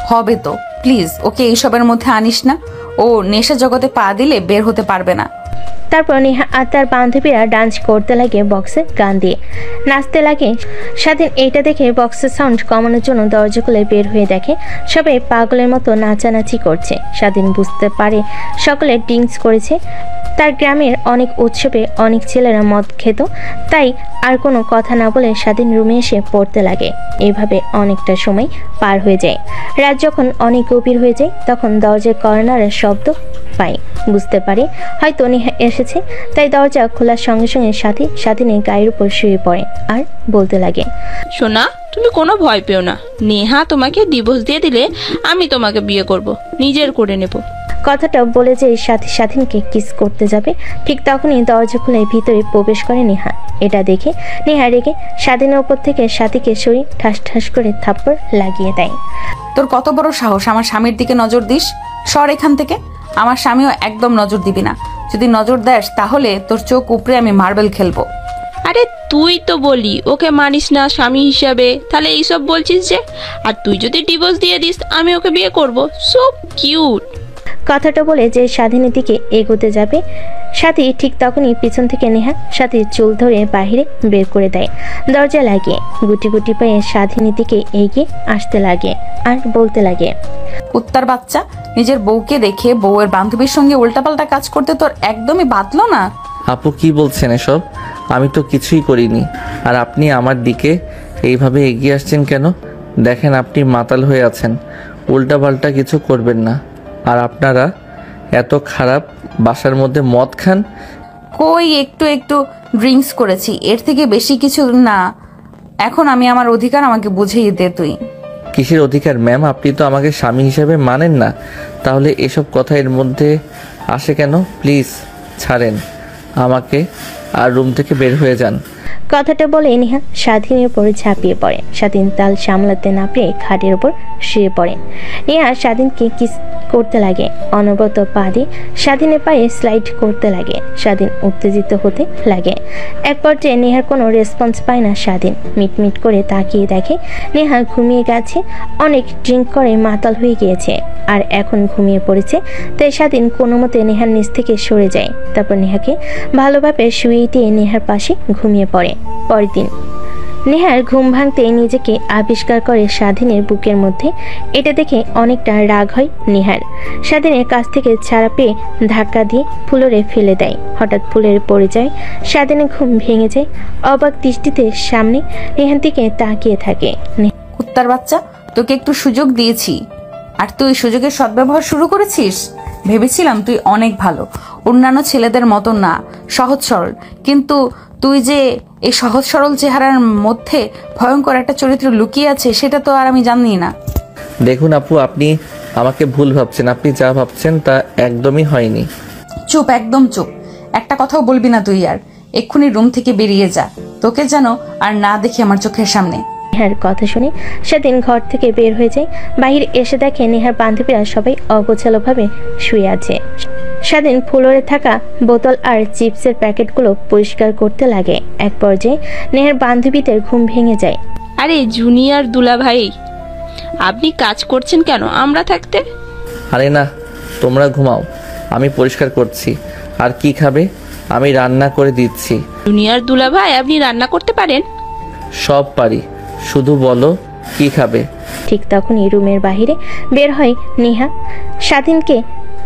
হবে। তো প্লিজ ওকে এইসবের মধ্যে আনিস না। ও নেশা জগতে পা দিলে বের হতে পারবে না। তারপর নেহা আর তার বান্ধবীরা ডান্স করতে লাগে বক্সে গান দিয়ে, নাচতে লাগে। স্বাধীন এইটা দেখে বক্সের সাউন্ড কমানোর জন্য দরজা খুলে বের হয়ে দেখে সবাই পাগলের মতো নাচানাচি করছে। স্বাধীন বুঝতে পারে সকলে ড্রিঙ্কস করেছে। তার গ্রামের অনেক উৎসবে অনেক ছেলেরা মদ খেত, তাই আর কোনো কথা না বলে স্বাধীন রুমে এসে পড়তে লাগে। এইভাবে অনেকটা সময় পার হয়ে যায়। রাত যখন অনেক গভীর হয়ে যায় তখন দরজায় কর্নারের শব্দ পায়, বুঝতে পারে হয়তো নেহা এসেছে, তাই দরজা খোলার সঙ্গে সঙ্গে স্বাধীনের গায়ের উপর শুয়ে পড়ে আর বলতে লাগে, সোনা, তুমি কোনো ভয় পেও না। নেহা তোমাকে ডিভোর্স দিয়ে দিলে আমি তোমাকে বিয়ে করব, নিজের করে নেব। কথাটা বলে যে স্বাধীনকে কিস করতে যাবে, ঠিক তখনই দরজা খুলে ভিতরে প্রবেশ করে নেহা। এটা দেখে নেহা রেগে স্বাধীনের উপর থেকে সাথীকে সরিয়ে ঠাস ঠাস করে থাপ্পড় লাগিয়ে দেয়। তোর কত বড় সাহস আমার স্বামীর দিকে নজর দিস? সর এখান থেকে। আমার স্বামীও একদম নজর দিবি না। যদি নজর দেস তাহলে তোর চোখ উপরে আমি মার্বেল খেলবো। আরে তুই তো বলি ওকে মানিস না স্বামী হিসাবে, তাহলে এইসব বলছিস যে? আর তুই যদি ডিভোর্স দিয়ে দিস আমি ওকে বিয়ে করব। So cute. কথাটা বলে যে স্বাধীনের দিকে এগোতে যাবে, সাথী ঠিক তখনই পিছন থেকে নেহা সাথীর চুল ধরে বাহিরে বের করে দেয়। দরজা লাগিয়ে গুটি গুটি পায়ে স্বাধীনের দিকে এগিয়ে আসতে লাগে আর বলতে লাগে, কুত্তার বাচ্চা, নিজের বউকে দেখে বউয়ের বান্ধবীর সঙ্গে উল্টাপাল্টা কাজ করতে তোর একদমই বাদলো না? আপু কি বলছেন এসব? আমি তো কিছুই করিনি। আর আপনি আমার দিকে এইভাবে এগিয়ে আসছেন কেন? দেখেন আপনি মাতাল হয়ে আছেন, উল্টাপাল্টা কিছু করবেন না। আর আপনারা এত খারাপ, বাসার মধ্যে মদ খান। কই একটু একটু ড্রিঙ্কস করেছি, এর থেকে বেশি কিছু না। এখন আমি আমার অধিকার আমাকে বুঝিয়ে দে তুই। কিসের অধিকার ম্যাম? আপনি তো আমাকে স্বামী হিসেবে মানেন না, তাহলে এসব কথা এর মধ্যে আসে কেন? প্লিজ ছাড়েন আমাকে আর রুম থেকে বের হয়ে যান। কথাটা বলে নেহা স্বাধীনের উপর ঝাঁপিয়ে পড়ে। স্বাধীন তাল সামলাতে না পেরে খাটের উপর শুয়ে পড়ে। নেহা স্বাধীনকে কিস করতে লাগে, অনবরত পা দিয়ে স্বাধীনের পায়ে স্লাইড করতে লাগে। স্বাধীন উত্তেজিত হতে লাগে। এক পর্যায়ে নেহার কোনো রেসপন্স পায় না স্বাধীন। মিটমিট করে তাকিয়ে দেখে নেহা ঘুমিয়ে গেছে, অনেক ড্রিঙ্ক করে মাতাল হয়ে গিয়েছে আর এখন ঘুমিয়ে পড়েছে। তাই স্বাধীন কোনো মতে নেহার নিচ থেকে সরে যায়। তারপর নেহাকে ভালোভাবে শুয়ে দিয়ে নেহার পাশে ঘুমিয়ে পড়ে। পরের দিন নেহার ঘুম ভাঙতে নিজেকে আবিষ্কার করে স্বাধীনের বুকের মধ্যে। এটা দেখে অনেকটা রাগ হয় নেহার। স্বাধীনের কাছ থেকে ছাড়া পেয়ে ধাক্কা দিয়ে ফ্লোরে ফেলে দেয়। হঠাৎ ফ্লোরে পড়ে যায়। স্বাধীনের ঘুম ভেঙে যায়। অবাক দৃষ্টিতে সামনে নেহার দিকে তাকিয়ে থাকে। কুত্তার বাচ্চা, তোকে একটু সুযোগ দিয়েছি আর তুই সুযোগের সদ্ব্যবহার শুরু করেছিস। ভেবেছিলাম তুই অনেক ভালো, অন্যান্য ছেলেদের মতো না, সহজ সরল, কিন্তু তুই যে এই সহজ সরল চেহারার মধ্যে ভয়ঙ্কর একটা চরিত্র লুকিয়ে আছে সেটা তো আর আমি জানি না। দেখুন আপু, আপনি আমাকে ভুল ভাবছেন। আপনি যা ভাবছেন তা একদমই হয়নি। চুপ, একদম চুপ। একটা কথাও বলবি না তুই। আর এক্ষুনি রুম থেকে বেরিয়ে যা, তোকে যেন আর না দেখি আমার চোখের সামনে। নেহার কথা শুনে সেদিন ঘর থেকে বের হয়ে যায়। বাহির এসে দেখে নেহার বান্ধবীরা সবাই অগোছালোভাবে শুয়ে আছে। স্বাধীন ফ্লোরে থাকা বোতল আর চিপসের প্যাকেটগুলো পরিষ্কার করতে লাগে। এক পর্যায়ে নেহার বান্ধবীদের ঘুম ভেঙে যায়। আরে জুনিয়র দুলা ভাই, আপনি কাজ করছেন কেন আমরা থাকতে? আরে না, তোমরা ঘুমাও, আমি পরিষ্কার করছি। আর কি খাবে? আমি রান্না করে দিচ্ছি। জুনিয়র দুলা ভাই, আপনি রান্না করতে পারেন? সব পারি, শুধু বলো কি খাবে। ঠিক তখনই রুমের বাহিরে বের হয় নেহা। স্বাধীনকে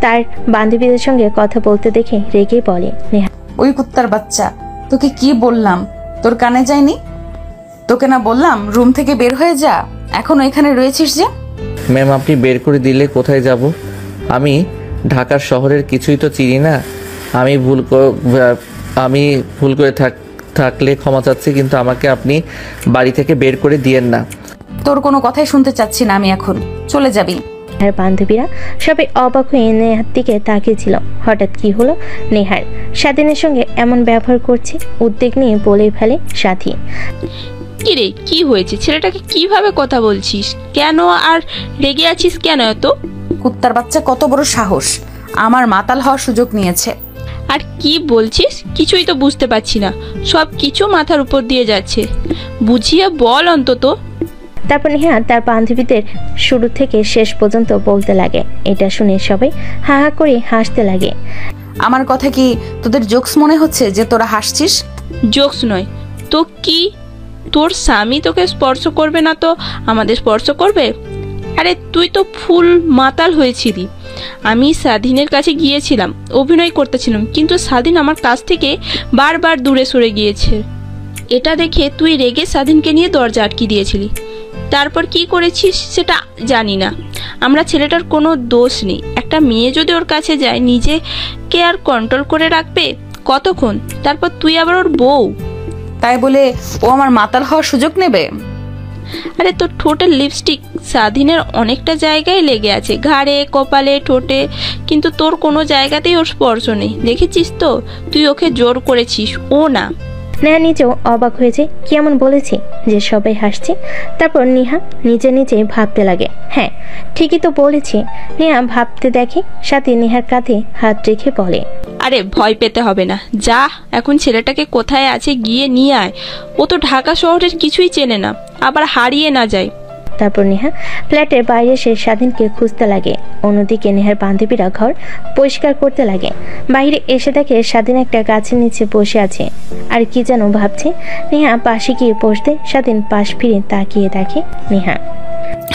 তার বান্ধবীদের সঙ্গে কথা বলতে দেখে রেগে বলে, নেহা, ওই কুত্তার বাচ্চা, তোকে কি বললাম? তোর কানে যায়নি? তোকে না বললাম রুম থেকে বের হয়ে যা? এখনো এখানে রয়েছিস যে? ম্যাম, আপনি বের করে দিলে কোথায় যাব? আমি ঢাকার শহরের কিছুই তো চিনি না। আমি ভুল করে থাকলে ক্ষমা চাচ্ছি, কিন্তু আমাকে আপনি বাড়ি থেকে বের করে দিয়েন না। তোর কোনো কথাই শুনতে চাচ্ছি না আমি এখন। চলে যাবি। নেহার বান্ধবীরা সবাই অবাক হয়ে নেহার দিকে তাকিয়েছিল। হঠাৎ কি হলো নেহার? স্বাধীনের সঙ্গে এমন ব্যবহার করছে? উদ্বেগ নিয়ে বলে ফেলে সাথী। কিরে, কি হয়েছে? ছেলেটাকে কিভাবে কথা বলছিস? কেন আর রেগে আছিস কেন এত? কুত্তার বাচ্চা, কত বড় সাহস! আমার মাতাল হওয়ার সুযোগ নিয়েছে। আর কি বলছিস? কিছুই তো বুঝতে পারছি না। সব কিছু মাথার উপর দিয়ে যাচ্ছে, বুঝিয়ে বল অন্তত। তারপর নেহা তার বান্ধবীদের শুরু থেকে শেষ পর্যন্ত বলতে লাগে। এটা শুনে সবাই হা হা করে হাসতে লাগে। আমার কথা কি তোদের জোকস মনে হচ্ছে যে তোরা হাসছিস? জোকস নয় তো কি? তোর স্বামী তোকে স্পর্শ করবে না তো আমাদের স্পর্শ করবে? আরে তুই তো ফুল মাতাল হয়েছিলি। আমি স্বাধীনের কাছে গিয়েছিলাম, অভিনয় করতেছিলাম, কিন্তু স্বাধীন আমার কাছ থেকে বারবার দূরে সরে গিয়েছে। এটা দেখে তুই রেগে স্বাধীনকে নিয়ে দরজা আটকে দিয়েছিলি। তারপর কি করেছিস সেটা জানি না। আমরা ছেলেটার কোনো দোষ নেই। একটা মেয়ে যদি ওর কাছে যায় নিজেকে আর কন্ট্রোল করে রাখবে কতক্ষণ? তারপর তুই আবার ওর বউ। তাই বলে ও আমার মাতাল হওয়ার সুযোগ নেবে? আরে তোর ঠোঁটের লিপস্টিক স্বাধীনের অনেকটা জায়গায় লেগে আছে, ঘাড়ে, কপালে, ঠোঁটে, কিন্তু তোর কোনো জায়গাতেই ওর স্পর্শ নেই। দেখেছিস তো, তুই ওকে জোর করেছিস, ও না। নেহা নিজেও অবাক হয়েছে, কেমন বলেছে যে সবাই হাসছে। তারপর নেহা নিজে নিজে ভাবতে লাগে, হ্যাঁ ঠিকই তো বলেছে। নেহা ভাবতে দেখে সাথে নেহার কাঁধে হাত রেখে বলে, আরে ভয় পেতে হবে না, যা এখন ছেলেটাকে কোথায় আছে গিয়ে নিয়ে আয়। ও তো ঢাকা শহরের কিছুই চেনে না, আবার হারিয়ে না যায়। তারপর নেহা ফ্ল্যাটের বাইরে এসে স্বাধীনকে খুঁজতে লাগে। অন্যদিকে নেহার বান্ধবীরা ঘর পরিষ্কার করতে লাগে। বাইরে এসে দেখে স্বাধীন একটা গাছের নিচে বসে আছে আর কি যেন ভাবছে। নেহা পাশে গিয়ে বসতে স্বাধীন পাশ ফিরে তাকিয়ে দেখে নেহা।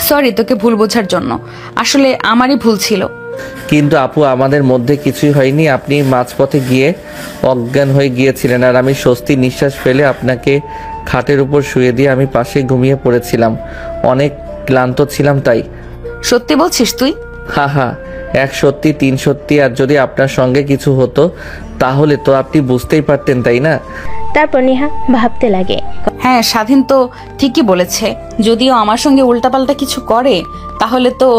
সরি তোকে ভুল বোঝার জন্য, আসলে আমারই ভুল ছিল। কিন্তু আপু আমাদের মধ্যে কিছুই হয়নি। আপনি মাঝপথে গিয়ে অজ্ঞান হয়ে গিয়েছিলেন আর আমি স্বস্তির নিঃশ্বাস ফেলে আপনাকে খাটের উপর শুয়ে দিয়ে আমি পাশে ঘুমিয়ে পড়েছিলাম। অনেক ক্লান্ত ছিলাম তাই। সত্যি বলছিস তুই? হা হা, এক সত্যি তিন সত্যি। আর যদি আপনার সঙ্গে কিছু হতো তাহলে তো আপনি বুঝতেই পারতেন, তাই না? তারপর নেহা ভাবতে লাগে, হ্যাঁ স্বাধীন তো ঠিকই বলেছে। যদিও আমার সঙ্গে উল্টাপাল্টা কিছু করে তাহলে তো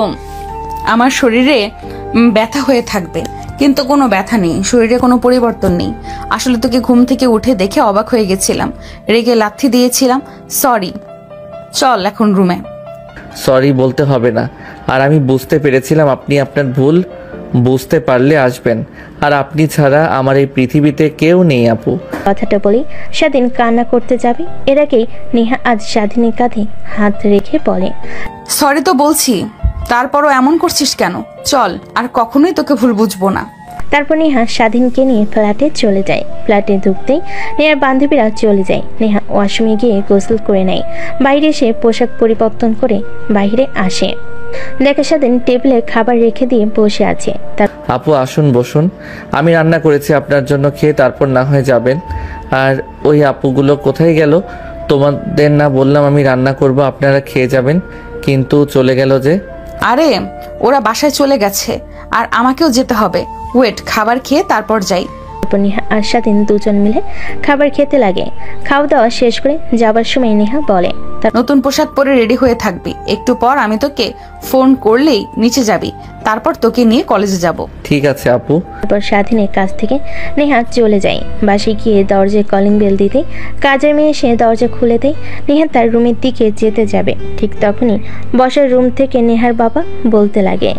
আমার শরীরে ব্যথা হয়ে থাকবে, কিন্তু কোনো ব্যথা নেই, শরীরে কোনো পরিবর্তন নেই। আসলে তোকে ঘুম থেকে উঠে দেখে অবাক হয়ে গেছিলাম, রেগে লাথি দিয়েছিলাম। সরি, চল এখন রুমে। সরি বলতে হবে না। আর আমি বুঝতে পেরেছিলাম আপনি আপনার ভুল বুঝতে পারলে আসবেন। আর আপনি ছাড়া আমার এই পৃথিবীতে কেউ নেই আপু। কথাটা বলি স্বাধীন কান্না করতে যাবে, এর আগেই নেহা আজ স্বাধীনের কাঁধে হাত রেখে বলে, সরি তো বলছি, তারপরও এমন করছিস কেন? চল, আর কখনোই তোকে ভুল বুঝবো না। তারপর নেহা স্বাধীনকে নিয়ে ফ্ল্যাটে চলে যায়। ফ্ল্যাটে ঢুকতেই নেহার বান্ধবীরা চলে যায়। নেহা ওয়াশরুমে গিয়ে গোসল করে নেয়। বাইরে এসে পোশাক পরিবর্তন করে বাইরে আসে, দেখে স্বাধীন টেবিলে খাবার রেখে দিয়ে বসে আছে। আপু আসুন বসুন, আমি রান্না করেছি আপনার জন্য, খেয়ে তারপর না হয়ে যাবেন। আর ওই আপুগুলো কোথায় গেল? তোমাদের না বললাম আমি রান্না করব, আপনারা খেয়ে যাবেন, কিন্তু চলে গেল যে? আরে ওরা বাসায় চলে গেছে, আর আমাকেও যেতে হবে। ওয়েট, খাবার খেয়ে তারপর যাই। তারপর নেহা আর স্বাধীন দুজন মিলে খাবার খেতে লাগে। খাওয়া দাওয়া শেষ করে যাবার সময় নেহা বলে, নতুন পোশাক পরে রেডি হয়ে থাকবি, একটু পর আমি তোকে ফোন করলেই নিচে যাবি, তারপর তোকে নিয়ে কলেজে যাব। ঠিক আছে আপু। তারপর স্বাধীনের কাছ থেকে নেহা চলে যায়। বাসে গিয়ে দরজায় কলিং বেল দিতে কাজের মেয়ে এসে দরজা খুলে দেয়। নেহা তার রুমের দিকে যেতে যাবে, ঠিক তখনই বসার রুম থেকে নেহার বাবা বলতে লাগে,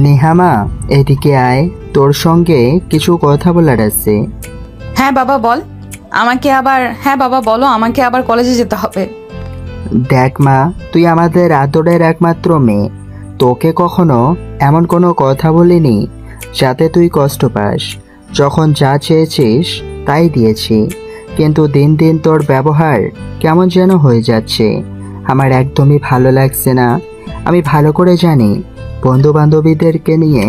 নেহামা এদিকে আয়, তোর সঙ্গে কিছু কথা বলার আছে। হ্যাঁ বাবা বল। হ্যাঁ বাবা বলো, আমাকে আবার কলেজে যেতে হবে। দেখ মা, তুই আমাদের আদরের একমাত্র মেয়ে, তোকে কখনো এমন কোনো কথা বলিনি যাতে তুই কষ্ট পাস। যখন যা চেয়েছিস তাই দিয়েছি, কিন্তু দিন দিন তোর ব্যবহার কেমন যেন হয়ে যাচ্ছে, আমার একদমই ভালো লাগছে না। আমি ভালো করে জানি বন্ধু বান্ধবীদেরকে নিয়ে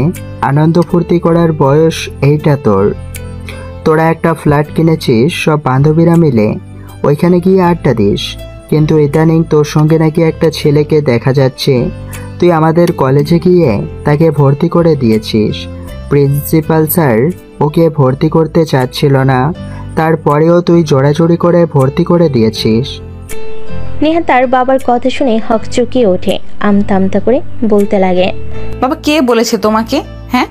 আনন্দ ফুর্তি করার বয়স এইটা তোর। তোরা একটা ফ্ল্যাট কিনেছিস সব বান্ধবীরা মিলে, ওইখানে গিয়ে আড্ডা দিস, কিন্তু ইদানিং তোর সঙ্গে নাকি একটা ছেলেকে দেখা যাচ্ছে। তুই আমাদের কলেজে গিয়ে তাকে ভর্তি করে দিয়েছিস। প্রিন্সিপাল স্যার ওকে ভর্তি করতে চাচ্ছিল না, তারপরেও তুই জোড়াজোড়ি করে ভর্তি করে দিয়েছিস। নেহা তার বাবার কথা শুনে হকচকিয়ে ওঠে, আমতা আমতা করে বলতে লাগে, বাবা কে বলেছে তোমাকে? হ্যাঁ,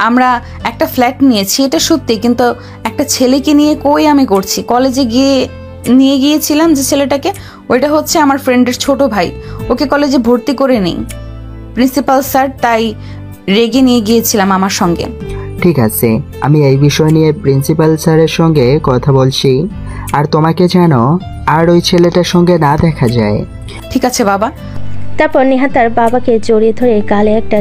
আমরা একটা ফ্ল্যাট নিয়েছি এটা সত্যি, কিন্তু একটা ছেলেকে নিয়ে কই আমি করছি। কলেজে নিয়ে গিয়েছিলাম যে ছেলেটাকে, ওইটা হচ্ছে আমার ফ্রেন্ডের ছোট ভাই, ওকে কলেজে ভর্তি করে নেই প্রিন্সিপাল স্যার, তাই রেগে নিয়ে গিয়েছিলাম আমার সঙ্গে। ঠিক আছে, আমি এই বিষয় নিয়ে প্রিন্সিপাল স্যারের সঙ্গে কথা বলছি, আর তোমাকে যেন আর ওই ছেলেটার সঙ্গে না দেখা যায়। ঠিক আছে বাবা। তারপর নেহা তার বাবাকে জড়িয়ে ধরে গালে একটা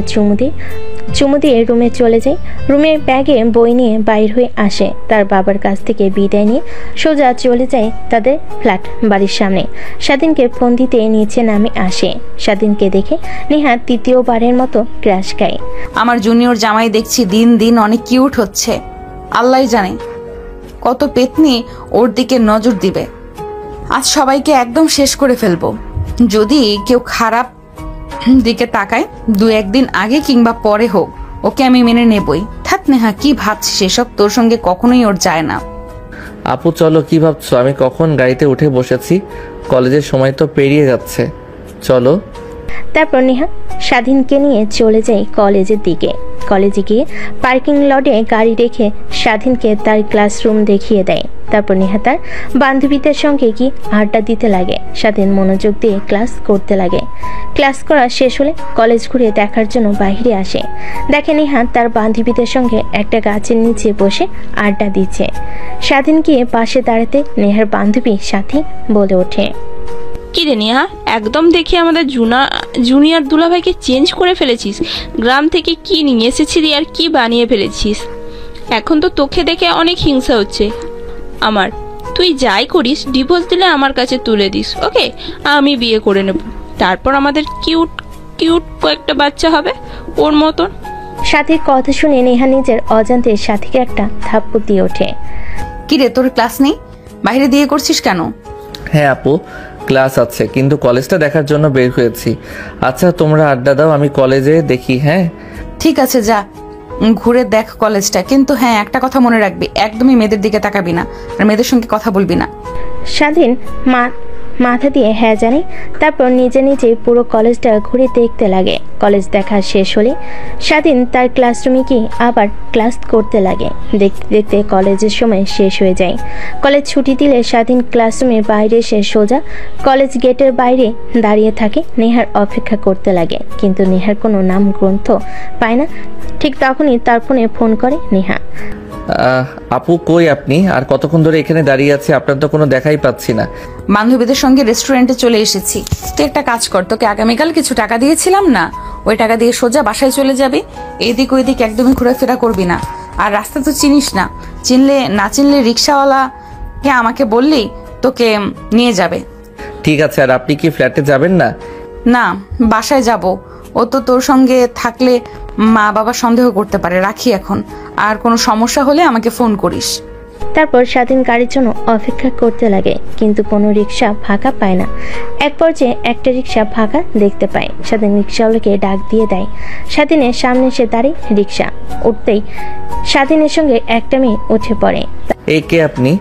চুমু দিয়ে রুমে চলে যায়। রুমের ব্যাগে বই নিয়ে বাইর হয়ে আসে। তার বাবার কাছ থেকে বিদায় নিয়ে সোজা চলে যায় তাদের ফ্ল্যাট বাড়ির সামনে। স্বাধীনকে ফোন দিতে নিচে নামে আসে। স্বাধীনকে দেখে নেহা তৃতীয়বারের মতো ক্র্যাশ খায়। আমার জুনিয়র জামাই দেখছি দিন দিন অনেক কিউট হচ্ছে, আল্লাহ জানে কত পেতনি ওর দিকে নজর দিবে। আজ সবাইকে একদম শেষ করে ফেলবো। যদি কেউ খারাপ দিকে তাকায়, দু একদিন আগে কিংবা পরে হোক, ওকে আমি মেনে নেবই। থাক নেহা, কি ভাবছিস এসব? তোর সঙ্গে কখনোই ওর যায় না। আপু চলো, কি ভাবছো? আমি কখন গাড়িতে উঠে বসেছি, কলেজের সময় তো পেরিয়ে যাচ্ছে, চলো। তারপর নেহা স্বাধীনকে নিয়ে চলে যায় কলেজের দিকে। কলেজে গিয়ে পার্কিং লটে গাড়ি রেখে স্বাধীনকে তার ক্লাসরুম দেখিয়ে দেয়। তারপর নেহা তার বান্ধবীদের সঙ্গে কি আড্ডা দিতে লাগে। স্বাধীন মনোযোগ দিয়ে ক্লাস করতে লাগে। ক্লাস করা শেষ হলে কলেজ ঘুরে দেখার জন্য বাইরে আসে। দেখে নেহা তার বান্ধবীদের সঙ্গে একটা গাছের নিচে বসে আড্ডা দিচ্ছে। স্বাধীন গিয়ে পাশে দাঁড়াতে নেহার বান্ধবী সাথী বলে ওঠে, কি রে নেহা, একদম দেখি আমাদের জুনিয়র দুলাভাইকে চেঞ্জ করে ফেলেছিস। গ্রাম থেকে কি নিয়ে এসেছিলি আর কি বানিয়ে ফেলেছিস। এখন তো তোকে দেখে অনেক হিংসা হচ্ছে আমার। তুই যাই করিস, ডিভোর্স দিলে আমার কাছে তুলে দিস, ওকে? আমি বিয়ে করে নেব, তারপর আমাদের কিউট কিউট কয়েকটা বাচ্চা হবে ওর মতন। সাথীর কথা শুনে নেহা নিজের অজান্তে সাথীকে একটা থাপ্পড় দিয়ে ওঠে। কি রে, তোর ক্লাস নেই? বাইরে দিয়ে করছিস কেন? হ্যাঁ আপু, ক্লাস আছে, কিন্তু কলেজটা দেখার জন্য বের হয়েছি। আচ্ছা তোমরা আড্ডা দাও, আমি কলেজে দেখি। হ্যাঁ ঠিক আছে, যা ঘুরে দেখ কলেজটা, কিন্তু হ্যাঁ একটা কথা মনে রাখবি, একদমই মেয়েদের দিকে তাকাবি না আর মেয়েদের সঙ্গে কথা বলবি না। স্বাধীন মাথা দিয়ে হ্যাঁ জানে। তারপর নিজে নিজে পুরো কলেজটা ঘুরে দেখতে লাগে। কলেজ দেখা শেষ হলে স্বাধীন তার ক্লাসরুমে গিয়ে আবার ক্লাস করতে লাগে। দেখতে দেখতে কলেজের সময় শেষ হয়ে যায়। কলেজ ছুটি দিলে স্বাধীন ক্লাসরুমের বাইরে এসে সোজা কলেজ গেটের বাইরে দাঁড়িয়ে থাকে। নেহার অপেক্ষা করতে লাগে, কিন্তু নেহার কোনো নাম গ্রন্থ পায় না। ঠিক তখনই তার ফোন করে নেহা। আপু কই আপনি? আর কতক্ষণ ধরে এখানে দাঁড়িয়ে আছি, আপনার তো কোনো দেখাই পাচ্ছি না। বান্ধবীদের সঙ্গে রেস্টুরেন্টে চলে এসেছি। তুই একটা কাজ কর, তোকে আগামীকাল কিছু টাকা দিয়েছিলাম না, ওই টাকা দিয়ে সোজা বাসায় চলে যাবি। এদিক ওইদিক একদমই ঘোরাফেরা করবি না। আর রাস্তা তো চিনিস না, চিনলে রিক্সাওয়ালাকে আমাকে বললেই তোকে নিয়ে যাবে। ঠিক আছে। আর আপনি কি ফ্ল্যাটে যাবেন না? না, বাসায় যাব। ও তো তোর সঙ্গে থাকলে মা বাবা সন্দেহ করতে পারে। রাখি এখন, আর কোনো সমস্যা হলে আমাকে ফোন করিস। তারপর স্বাধীন গাড়ির জন্য অপেক্ষা করতে লাগে, কিন্তু কোনো রিক্সা ফাঁকা পায় না। এক পর্যায়ে একটা রিক্সা ফাঁকা দেখতে পায়। স্বাধীন রিক্সাওয়ালাকে ডাক দিয়ে দেয়। স্বাধীনের সামনে এসে দাঁড়িয়ে রিক্সা উঠতেই স্বাধীনের সঙ্গে একটা মেয়ে উঠে পড়ে। এই কে আপনি?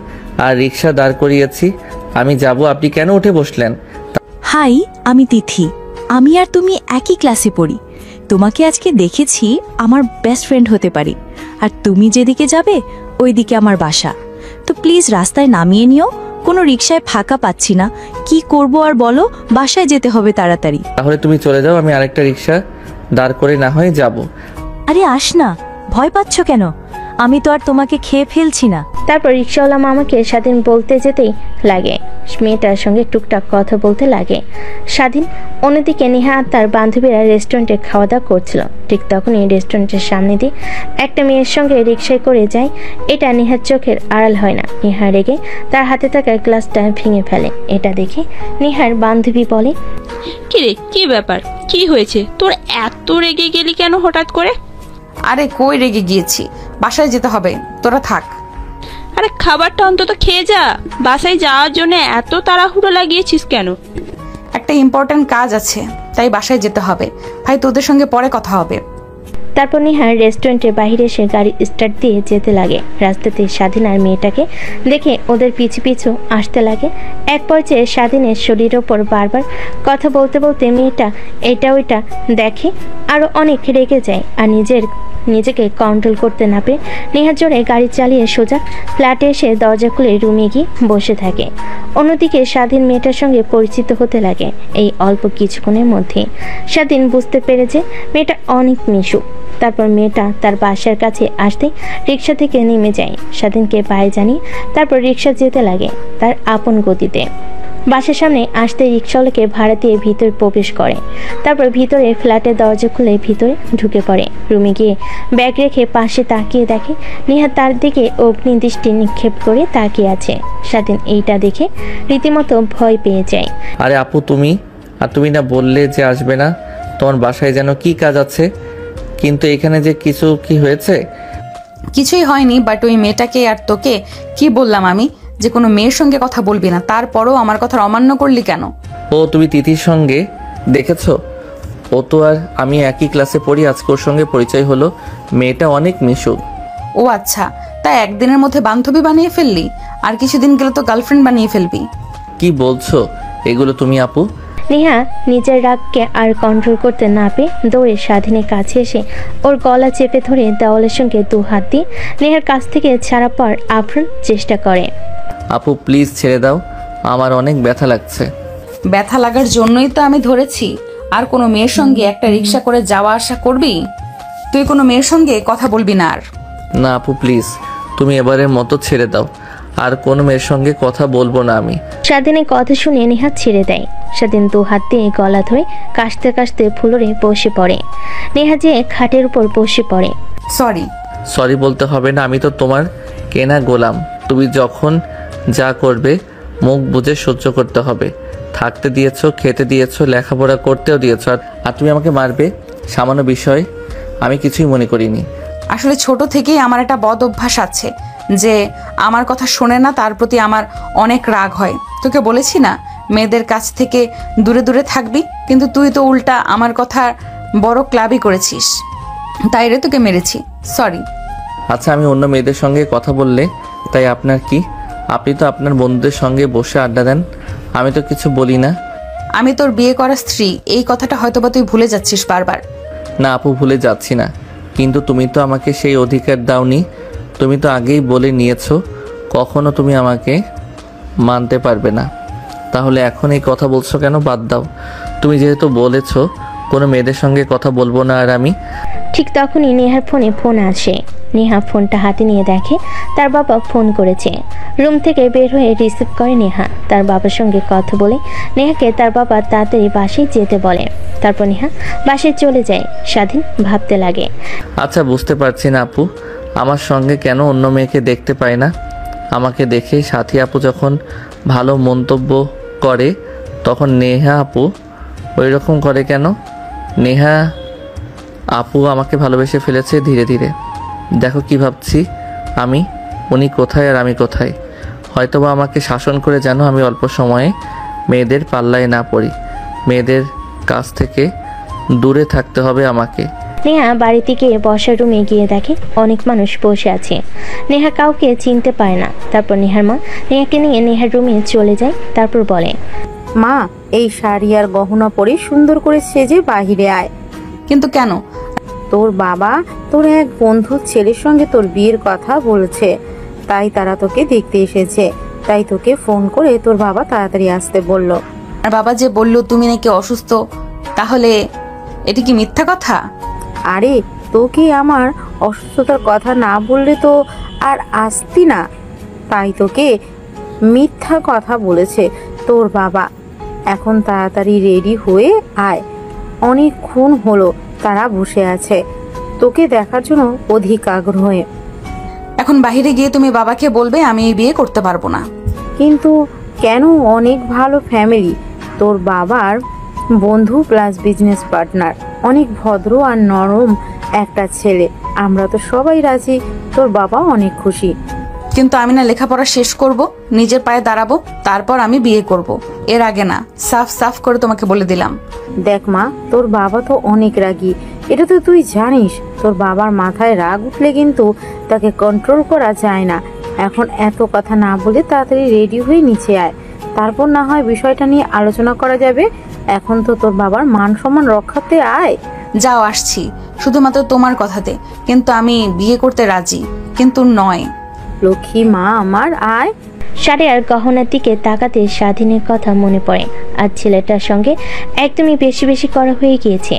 আর রিক্সা দাঁড় করিয়েছি, আমি যাব, আপনি কেন উঠে বসলেন? হাই, আমি তিথি। আমি আর তুমি একই ক্লাসে পড়ি। তোমাকে আজকে দেখেছি, আমার বেস্ট ফ্রেন্ড হতে পারি। আর তুমি যেদিকে যাবে ওইদিকে আমার বাসা। তো প্লিজ রাস্তায় নামিয়ে নিও, কোনো রিক্সায় ফাঁকা পাচ্ছি না। কি করব আর বলো, বাসায় যেতে হবে তাড়াতাড়ি। তাহলে তুমি চলে যাও, আমি আরেকটা রিক্সা দাঁড় করে না হয় যাব। আরে আস না, ভয় পাচ্ছ কেন? আমি তো আর তোমাকে খেয়ে ফেলছি না। তারপর রিক্সাওয়ালা মামাকে স্বাধীন বলতে যেতেই লাগে। মেয়েটার সঙ্গে টুকটাক কথা বলতে লাগে স্বাধীন। অন্যদিকে নেহা আর তার বান্ধবীরা রেস্টুরেন্টে খাওয়া দাওয়া করছিল। ঠিক তখনই রেস্টুরেন্টের সামনে দিয়ে একটা মেয়ের সঙ্গে রিক্সায় করে যায়। এটা নেহার চোখের আড়াল হয় না। নেহা রেগে তার হাতে থাকা গ্লাসটা ভেঙে ফেলে। এটা দেখে নেহার বান্ধবী বলে, কি রে, কি ব্যাপার, কি হয়েছে তোর? এত রেগে গেলি কেন হঠাৎ করে? আরে কই রেগে গিয়েছি, বাসায় যেতে হবে, তোরা থাক। আরে খাবারটা অন্তত খেয়ে যা। বাসায় যাওয়ার জন্য এত তাড়াহুড়ো লাগিয়েছিস কেন? একটা ইম্পর্ট্যান্ট কাজ আছে, তাই বাসায় যেতে হবে। ভাই তোদের সঙ্গে পরে কথা হবে। তারপর নিহার রেস্টুরেন্টের বাইরে এসে গাড়ি স্টার্ট দিয়ে যেতে লাগে। রাস্তাতে স্বাধীন আর মেয়েটাকে দেখে ওদের পিছু পিছু আসতে লাগে। এক পর্যায়ে স্বাধীনের শরীরের ওপর বারবার কথা বলতে বলতে মেয়েটা এটা ওইটা দেখে, আরও অনেক রেগে যায়। আর নিজেকে কন্ট্রোল করতে না পেরে নেহার জোরে গাড়ি চালিয়ে সোজা ফ্ল্যাটে এসে দরজা খুলে রুমে গিয়ে বসে থাকে। অন্যদিকে স্বাধীন মেয়েটার সঙ্গে পরিচিত হতে লাগে। এই অল্প কিছুক্ষণের মধ্যে স্বাধীন বুঝতে পেরে যে মেয়েটা অনেক মিশুক। তারপর মেয়েটা তার বাসার কাছে আসতে রিক্সা থেকে নেমে যায়। স্বাধীনকে বাই জানিয়ে তারপর রিক্সা যেতে লাগে তার আপন গতিতে। বাসার সামনে আসতে রিক্সাওয়ালাকে ভাড়া দিয়ে ভিতরে প্রবেশ করে। তারপর ভিতরে ফ্ল্যাটের দরজা খুলে ভিতরে ঢুকে পড়ে। রুমে গিয়ে ব্যাগ রেখে পাশে তাকিয়ে দেখে নেহা তার দিকে অগ্নিদৃষ্টি নিক্ষেপ করে তাকিয়ে আছে। স্বাধীন এইটা দেখে রীতিমতো ভয় পেয়ে যায়। আরে আপু তুমি না বললে যে আসবে না? তোমার বাসায় যেন কি কাজ আছে, কিন্তু এখানে যে কি হয়েছে? কিছুই হয়নি, বাট ওই মেয়েটাকে আর তোকে কি বললাম আমি যে কোনো মেয়ের সঙ্গে কথা বলবি না, তারপরও আমার কথা অমান্য করলি কেন? ও তুমি তিথির সঙ্গে দেখেছো? ও ও তো আর আমি একই ক্লাসে পড়ি, আজকে ওর সঙ্গে পরিচয় হলো। মেয়েটা অনেক মিশুক। ও আচ্ছা, তাই একদিনের মধ্যে বান্ধবী বানিয়ে ফেললি, আর কিছুদিন গেলে তো গার্লফ্রেন্ড বানিয়ে ফেলবি। কি বলছো এগুলো তুমি আপু? নেহা নিজের রাগকে আর কন্ট্রোল করতে না পেয়ে দৌড়ে স্বাধীনের কাছে এসে ওর গলা চেপে ধরে দেওয়ালের সঙ্গে দু হাত দিয়ে নেহার কাছ থেকে ছাড়া পাওয়ার আপ্রাণ চেষ্টা করে। আপু প্লিজ ছেড়ে দাও, আমার অনেক ব্যথা লাগছে। ব্যথা লাগার জন্যই তো আমি ধরেছি। আর কোনো মেয়ের সঙ্গে একটা রিক্সা করে যাওয়া আসা করবি? তুই কোনো মেয়ের সঙ্গে কথা বলবি না আর। না আপু প্লিজ, তুমি এবারের মতো ছেড়ে দাও, আর কোনো মেয়ের সঙ্গে কথা বলবো না আমি। স্বাধীনের কথা শুনে নেহা ছেড়ে দেয়। স্বাধীন দু হাত দিয়ে গলা ধরে কাশতে কাশতে ফ্লোরে বসে পড়ে। নেহা যে খাটের উপর বসে পড়ে। সরি বলতে হবে না, আমি তো তোমার কেনা গোলাম। তুমি যখন যা করবে মুখ বুঝে সহ্য করতে হবে। থাকতে দিয়েছো, খেতে দিয়েছো, লেখাপড়া করতেও দিয়েছো, আর তুমি আমাকে মারবে সামান্য বিষয় আমি কিছুই মনে করিনি। আসলে ছোট থেকেই আমার একটা বদ অভ্যাস আছে যে আমার কথা শোনে না, তার প্রতি আমার অনেক রাগ হয়। তোকে বলেছি না মেয়েদের কাছ থেকে দূরে দূরে থাকবি, কিন্তু তুই তো উল্টা আমার কথা বড় ক্লাবই করেছিস, তাই রে তোকে মেরেছি। সরি। আচ্ছা আমি অন্য মেয়েদের সঙ্গে কথা বললে তাই আপনার কি? আপনি তো আপনার বন্ধুদের সঙ্গে বসে আড্ডা দেন, আমি তো কিছু বলি না। আমি তোর বিয়ে করা স্ত্রী, এই কথাটা হয়তোবা তুই ভুলে যাচ্ছিস বারবার। না আপু ভুলে যাচ্ছি না, কিন্তু তুমি তো আমাকে সেই অধিকার দাওনি। তুমি তো আগেই বলে নিয়েছো কখনো তুমি আমাকে মানতে পারবে না, তাহলে এখন এই কথা বলছো কেন? বাদ দাও, তুমি যেহেতু বলেছো কোনো মেয়েদের সঙ্গে কথা বলবো না আর আমি। ঠিক তখনই নেহার ফোন আসে। নেহা ফোনটা হাতে নিয়ে দেখে তার বাবা ফোন করেছে। রুম থেকে বের হয়ে রিসিভ করে নেহা। তার বাবার সঙ্গে কথা বলে নেহাকে তার বাবা তাড়াতাড়ি বাসায় যেতে বলে। তারপর নেহা বাসায় চলে যায়। স্বাধীন ভাবতে লাগে, আচ্ছা বুঝতে পারছি না আপু আমার সঙ্গে কেন অন্য মেয়েকে দেখতে পায় না। আমাকে দেখে সাথী আপু যখন ভালো মন্তব্য করে তখন নেহা আপু ওই রকম করে কেন? নেহা আপু আমাকে ভালোবেসে ফেলেছে ধীরে ধীরে। দেখো কি ভাবছি আমি, উনি কোথায় আর আমি কোথায়। হয়তোবা আমাকে শাসন করে যেন আমি অল্প সময়ে মেয়েদের পাল্লায় না পড়ি, মেয়েদের কাছ থেকে দূরে থাকতে হবে আমাকে। নেহা বাড়ি থেকে বসার রুমে গিয়ে দেখে অনেক মানুষ বসে আছে। নেহা কাউকে চিনতে পারে না। তারপর নেহার মা নেহাকে নিয়ে নেহার রুমে চলে যায়। তারপর বলে, মা এই শাড়ি আর গহনা পরে সুন্দর করে সেজে বাহিরে আয়। কিন্তু কেন? তোর বাবা তোর এক বন্ধুর ছেলের সঙ্গে তোর বিয়ের কথা বলেছে, তাই তারা তোকে দেখতে এসেছে। তাই তোকে ফোন করে তোর বাবা তাড়াতাড়ি আসতে বলল। আর বাবা যে বলল তুমি নাকি অসুস্থ, তাহলে এটা কি মিথ্যা কথা? আরে তোকে আমার অসুস্থতার কথা না বললে তো আর আসতি না, তাই তোকে মিথ্যা কথা বলেছে তোর বাবা। এখন তাড়াতাড়ি রেডি হয়ে আয়, অনেকক্ষণ হলো তারা বসে আছে তোকে দেখার জন্য অধিক আগ্রহে। এখন বাইরে গিয়ে তুমি বাবাকে বলবে আমি এই বিয়ে করতে পারবো না। কিন্তু কেন? অনেক ভালো ফ্যামিলি, তোর বাবার বন্ধু প্লাস বিজনেস পার্টনার, অনেক ভদ্র আর নরম একটা ছেলে। আমরা তো সবাই রাজি, তোর বাবা অনেক খুশি। কিন্তু আমি না লেখাপড়া শেষ করব, নিজের পায়ে দাঁড়াবো, তারপর আমি বিয়ে করব, এর আগে না। সাফ সাফ করে তোমাকে বলে দিলাম। দেখ মা, তোর বাবা তো অনেক রাগী, এটা তো তুই জানিস। তোর বাবার মাথায় রাগ উঠলে কিন্তু তাকে কন্ট্রোল করা যায় না। এখন এত কথা না বলে তাড়াতাড়ি রেডি হয়ে নিচে আয়, তারপর না হয় বিষয়টা নিয়ে আলোচনা করা যাবে। এখন তো তোর বাবার মান সম্মান রক্ষাতে আয়। যাও, আসছি, শুধুমাত্র তোমার কথাতে। কিন্তু আমি বিয়ে করতে রাজি, কিন্তু নয়। লক্ষ্মী মা আমার, আয়। শাড়ি আর গহনার দিকে তাকাতে স্বাধীনের কথা মনে পড়ে, আর ছেলেটার সঙ্গে একদমই বেশি বেশি করা হয়ে গিয়েছে।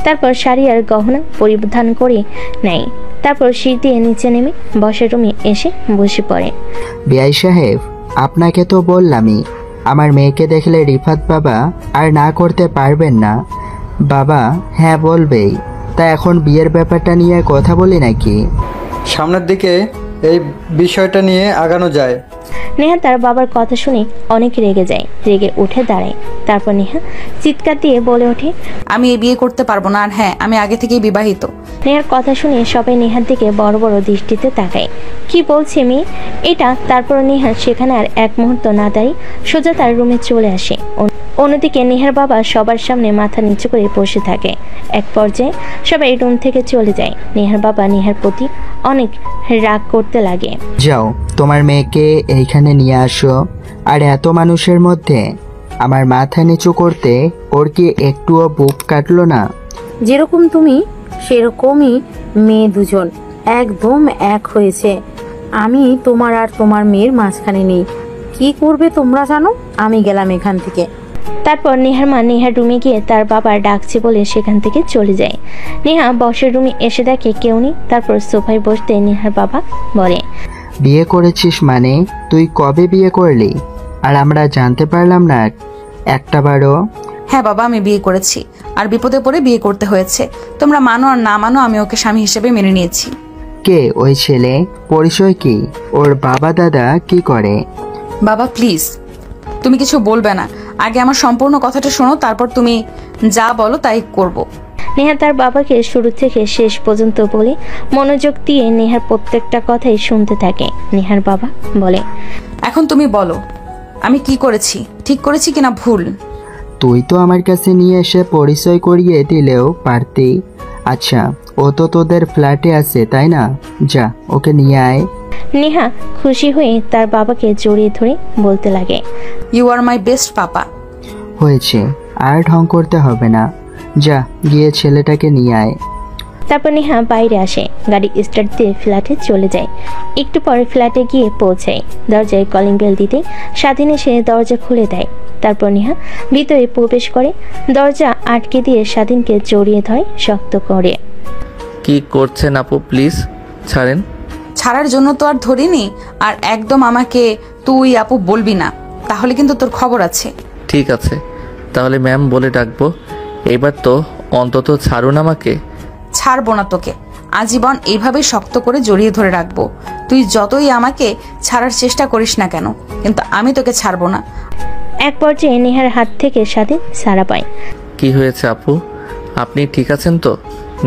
তারপর শাড়ি আর গহনা পরিধান করে নেয়। তারপর সিঁড়ি দিয়ে নিচে নেমে বসার রুমে এসে বসে পড়ে। বিআই সাহেব, আপনাকে তো বললামই আমার মেয়েকে দেখলে রিফাত বাবা আর না করতে পারবেন না। বাবা হ্যাঁ বলবেই, তা এখন বিয়ের ব্যাপারটা নিয়ে কথা বলি নাকি? সামনের দিকে এই বিষয়টা নিয়ে আগানো যায়। নেহা তার বাবার কথা শুনে অনেক রেগে যায়, রেগে উঠে দাঁড়ায়। তারপর নেহা চিৎকার দিয়ে বলে ওঠে, আমি এই বিয়ে করতে পারবো না, আর হ্যাঁ আমি আগে থেকেই বিবাহিত। নেহার কথা শুনে সবাই নেহার দিকে বড় বড় দৃষ্টিতে তাকায়। কি বলছে মেয়ে এটা? তারপর নেহা সেখানে আর এক মুহূর্ত না দাঁড়িয়ে সোজা তার রুমে চলে আসে। অন্যদিকে নেহার বাবা সবার সামনে মাথা নিচু করে বসে থাকে। এক পর্যায়ে সবাই রুম থেকে চলে যায়। নেহার বাবা নেহার প্রতি অনেক রাগ করতে লাগে। যাও তোমার মেয়েকে এইখানে নিয়ে আসো। আর এত মানুষের মধ্যে আমার মাথা নিচু করতে ওর কি একটুও বুক কাটলো না? যেরকম তুমি সেরকমই মেয়ে, দুজন একদম এক হয়েছে। আমি তোমার আর তোমার মেয়ের মাঝখানে নেই। কি করবে তোমরা জানো? আমি গেলাম এখান থেকে। তারপর নেহার মা নেহার রুমে গিয়ে তার বাবা ডাকছে বলে সেখান থেকে চলে যায়। নেহা বসের রুমে এসে দেখে কেউ নেই। তারপর সোফায় বসতে নেহার বাবা বলে, বিয়ে করেছিস মানে? তুই কবে বিয়ে করলি? আর আমরা জানতে পারলাম না একটা বারও? হ্যাঁ বাবা, আমি বিয়ে করেছি, আর বিপদে পড়ে বিয়ে করতে হয়েছে। তোমরা মানো আর না মানো, আমি ওকে স্বামী হিসেবে মেনে নিয়েছি। কে ওই ছেলে? পরিচয় কি? ওর বাবা দাদা কি করে? বাবা প্লিজ, তুমি কিছু বলবে না। আগে আমার সম্পূর্ণ কথাটা শোনো, তারপর তুমি যা বলো তাই করব। নেহা তার বাবাকে শুরু থেকে শেষ পর্যন্ত বলে মনোযোগ দিয়ে নেহার প্রত্যেকটা কথাই শুনতে থাকে। নেহার বাবা বলে, এখন তুমি বলো আমি কি করেছি, ঠিক করেছি কিনা ভুল? তুই তো আমার কাছে নিয়ে এসে পরিচয় করিয়ে দিলেও পারতি। আচ্ছা, ও তো তোদের ফ্ল্যাটে আছে তাই না? যা ওকে নিয়ে আয়। নেহা খুশি হয়ে তার বাবাকে জড়িয়ে ধরে বলতে লাগে, ইউ আর মাই বেস্ট পাপা। হয়েছে, আর ঢং করতে হবে না। যা গিয়ে ছেলেটাকে নিয়ে আয়। তারপর নেহা বাইরে আসে, গাড়ি স্টার্ট দিয়ে ফ্ল্যাটে চলে যায়। একটু পরে ফ্ল্যাটে গিয়ে পৌঁছায়। দরজায় কলিং বেল দিতে স্বাধীন এসে দরজা খুলে দেয়। তারপর নেহা ভিতরে প্রবেশ করে দরজা আটকে দিয়ে স্বাধীনকে জড়িয়ে ধরে শক্ত করে। কি করছেন আপু, প্লিজ ছাড়েন। ছাড়ার জন্য তো আর ধরিনি, আর একদম আমাকে তুই আপু বলবি না, তাহলে কিন্তু তোর খবর আছে। ঠিক আছে, তাহলে ম্যাম বলে ডাকবো। এবার তো অন্তত ছাড়ুন আমাকে। ছাড়বো না তোকে, আজীবন এইভাবেই শক্ত করে জড়িয়ে ধরে রাখবো। তুই যতই আমাকে ছাড়ার চেষ্টা করিস না কেন, কিন্তু আমি তোকে ছাড়বো না। এক পর্যায়ে নেহার হাত থেকে স্বাধীন ছাড়া পায়। কি হয়েছে আপু, আপনি ঠিক আছেন তো?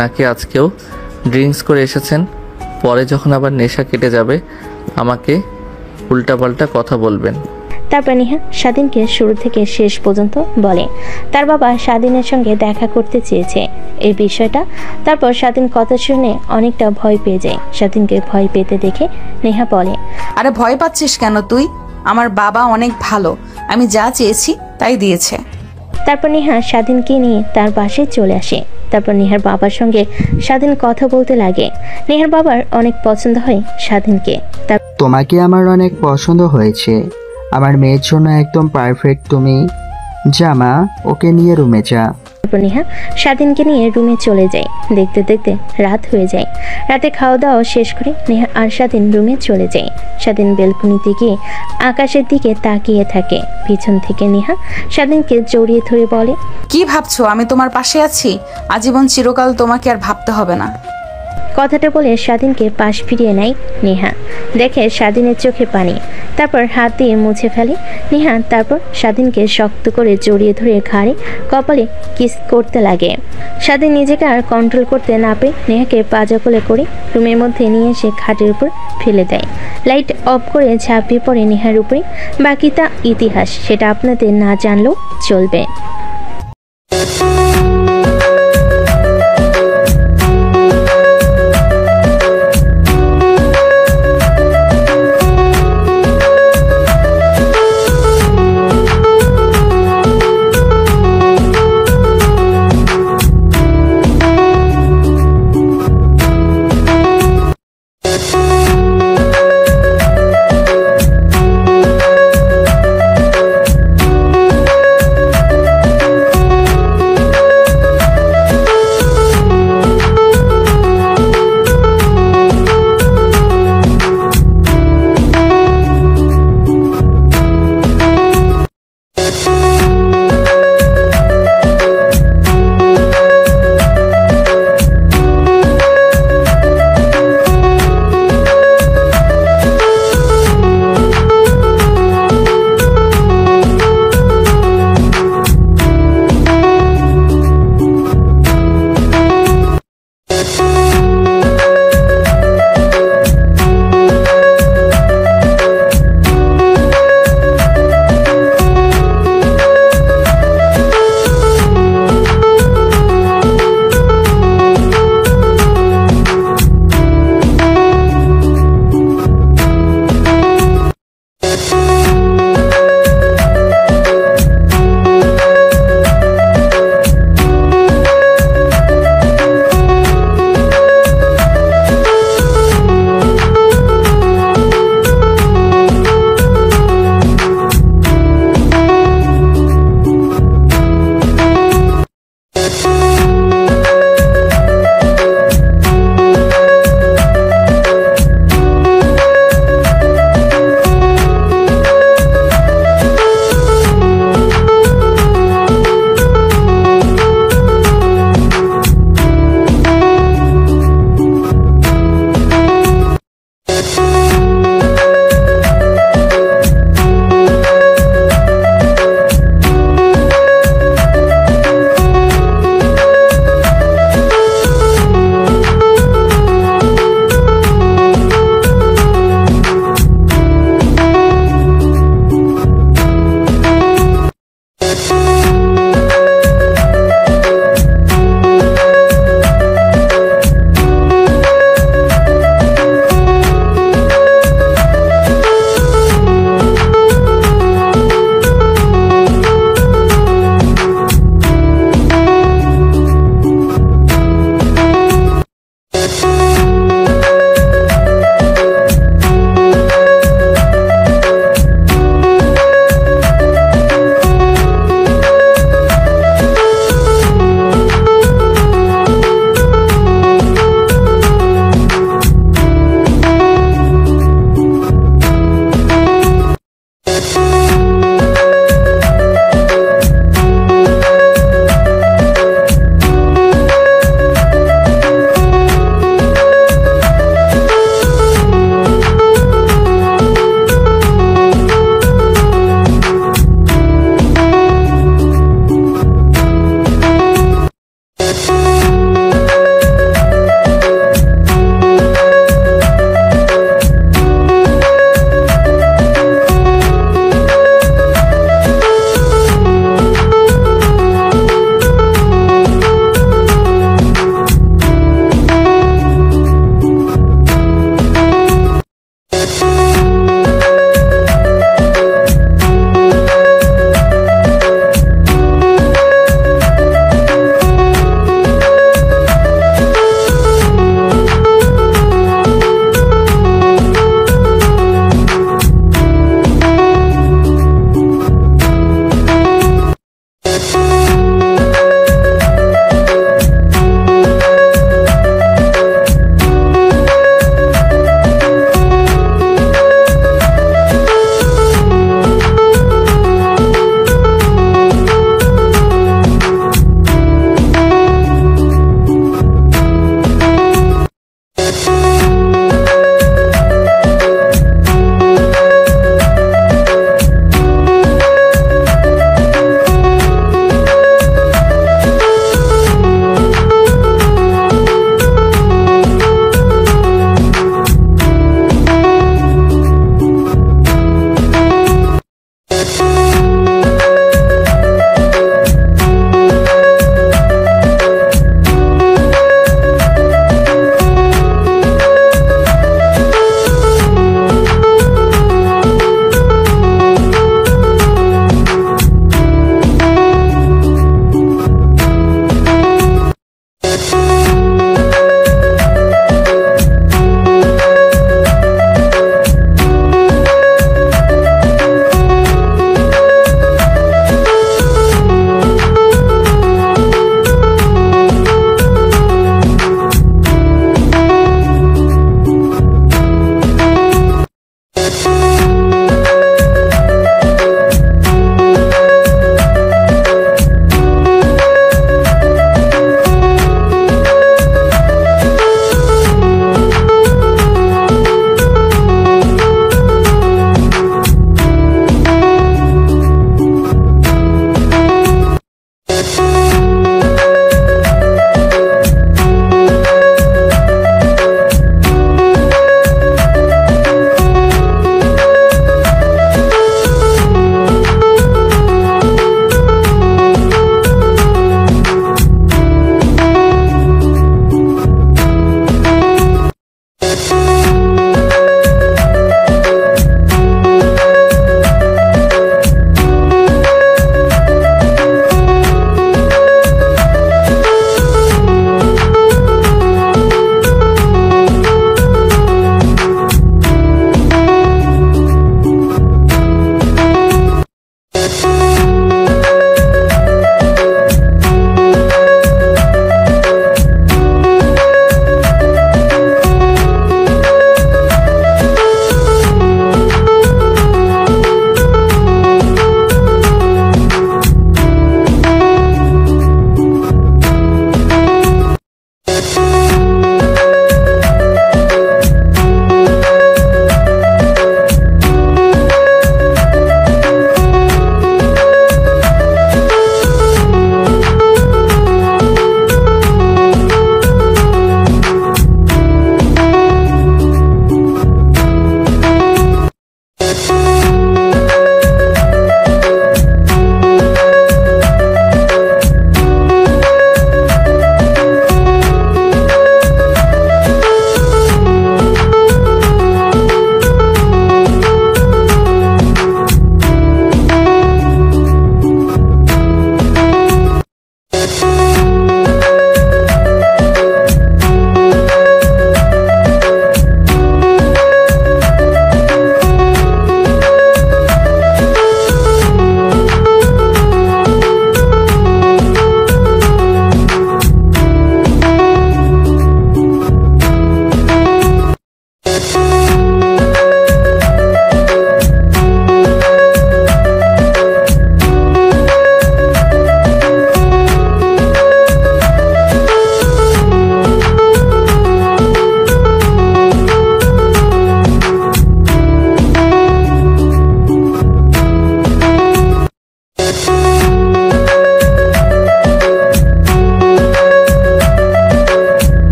নাকি আজকেও ড্রিঙ্কস করে এসেছেন? পরে যখন আবার নেশা কেটে যাবে আমাকে উল্টাপাল্টা কথা বলবেন। তারপর নেহা স্বাধীনকে শুরু থেকে শেষ পর্যন্ত বলে তার বাবা স্বাধীনের সঙ্গে দেখা করতে চেয়েছে এই বিষয়টা। তারপর স্বাধীন কথা শুনে অনেকটা ভয় পেয়ে যায়। স্বাধীনকে ভয় পেতে দেখে নেহা বলে, আরে ভয় পাচ্ছিস কেন তুই? আমার বাবা অনেক ভালো, আমি যা চেয়েছি তাই দিয়েছে। তারপর নেহা স্বাধীনকে নিয়ে তার বাসায় চলে আসে। তারপর নেহার বাবার সঙ্গে স্বাধীন কথা বলতে লাগে। নেহার বাবার অনেক পছন্দ হয় স্বাধীনকে। তোমাকে আমার অনেক পছন্দ হয়েছে, আমার মেয়ের জন্য একদম পারফেক্ট তুমি। যা মা, ওকে নিয়ে রুমে যা। তারপর নেহা স্বাধীনকে নিয়ে রুমে চলে যায়। দেখতে দেখতে রাত হয়ে যায়। রাতে খাওয়া দাওয়া শেষ করে নেহা আর স্বাধীন রুমে চলে যায়। স্বাধীন বেলকনিতে গিয়ে আকাশের দিকে তাকিয়ে থাকে। পিছন থেকে নেহা স্বাধীনকে জড়িয়ে ধরে বলে, কি ভাবছো আমি তোমার পাশে আছি? আজীবন চিরকাল তোমাকে আর ভাবতে হবে না। কথাটা বলে স্বাধীনকে পাশ ফিরিয়ে নেয় নেহা। দেখে স্বাধীনের চোখে পানি, তারপর হাত দিয়ে মুছে ফেলে নেহা। তারপর স্বাধীনকে শক্ত করে জড়িয়ে ধরে ঘাড়ে কপালে কিস করতে লাগে। স্বাধীন নিজেকে আর কন্ট্রোল করতে না পেরে নেহাকে পাজা কোলে করে রুমের মধ্যে নিয়ে এসে খাটের উপর ফেলে দেয়। লাইট অফ করে ঝাঁপিয়ে পড়ে নেহার উপরে। বাকিটা ইতিহাস, সেটা আপনাদের না জানলেও চলবে।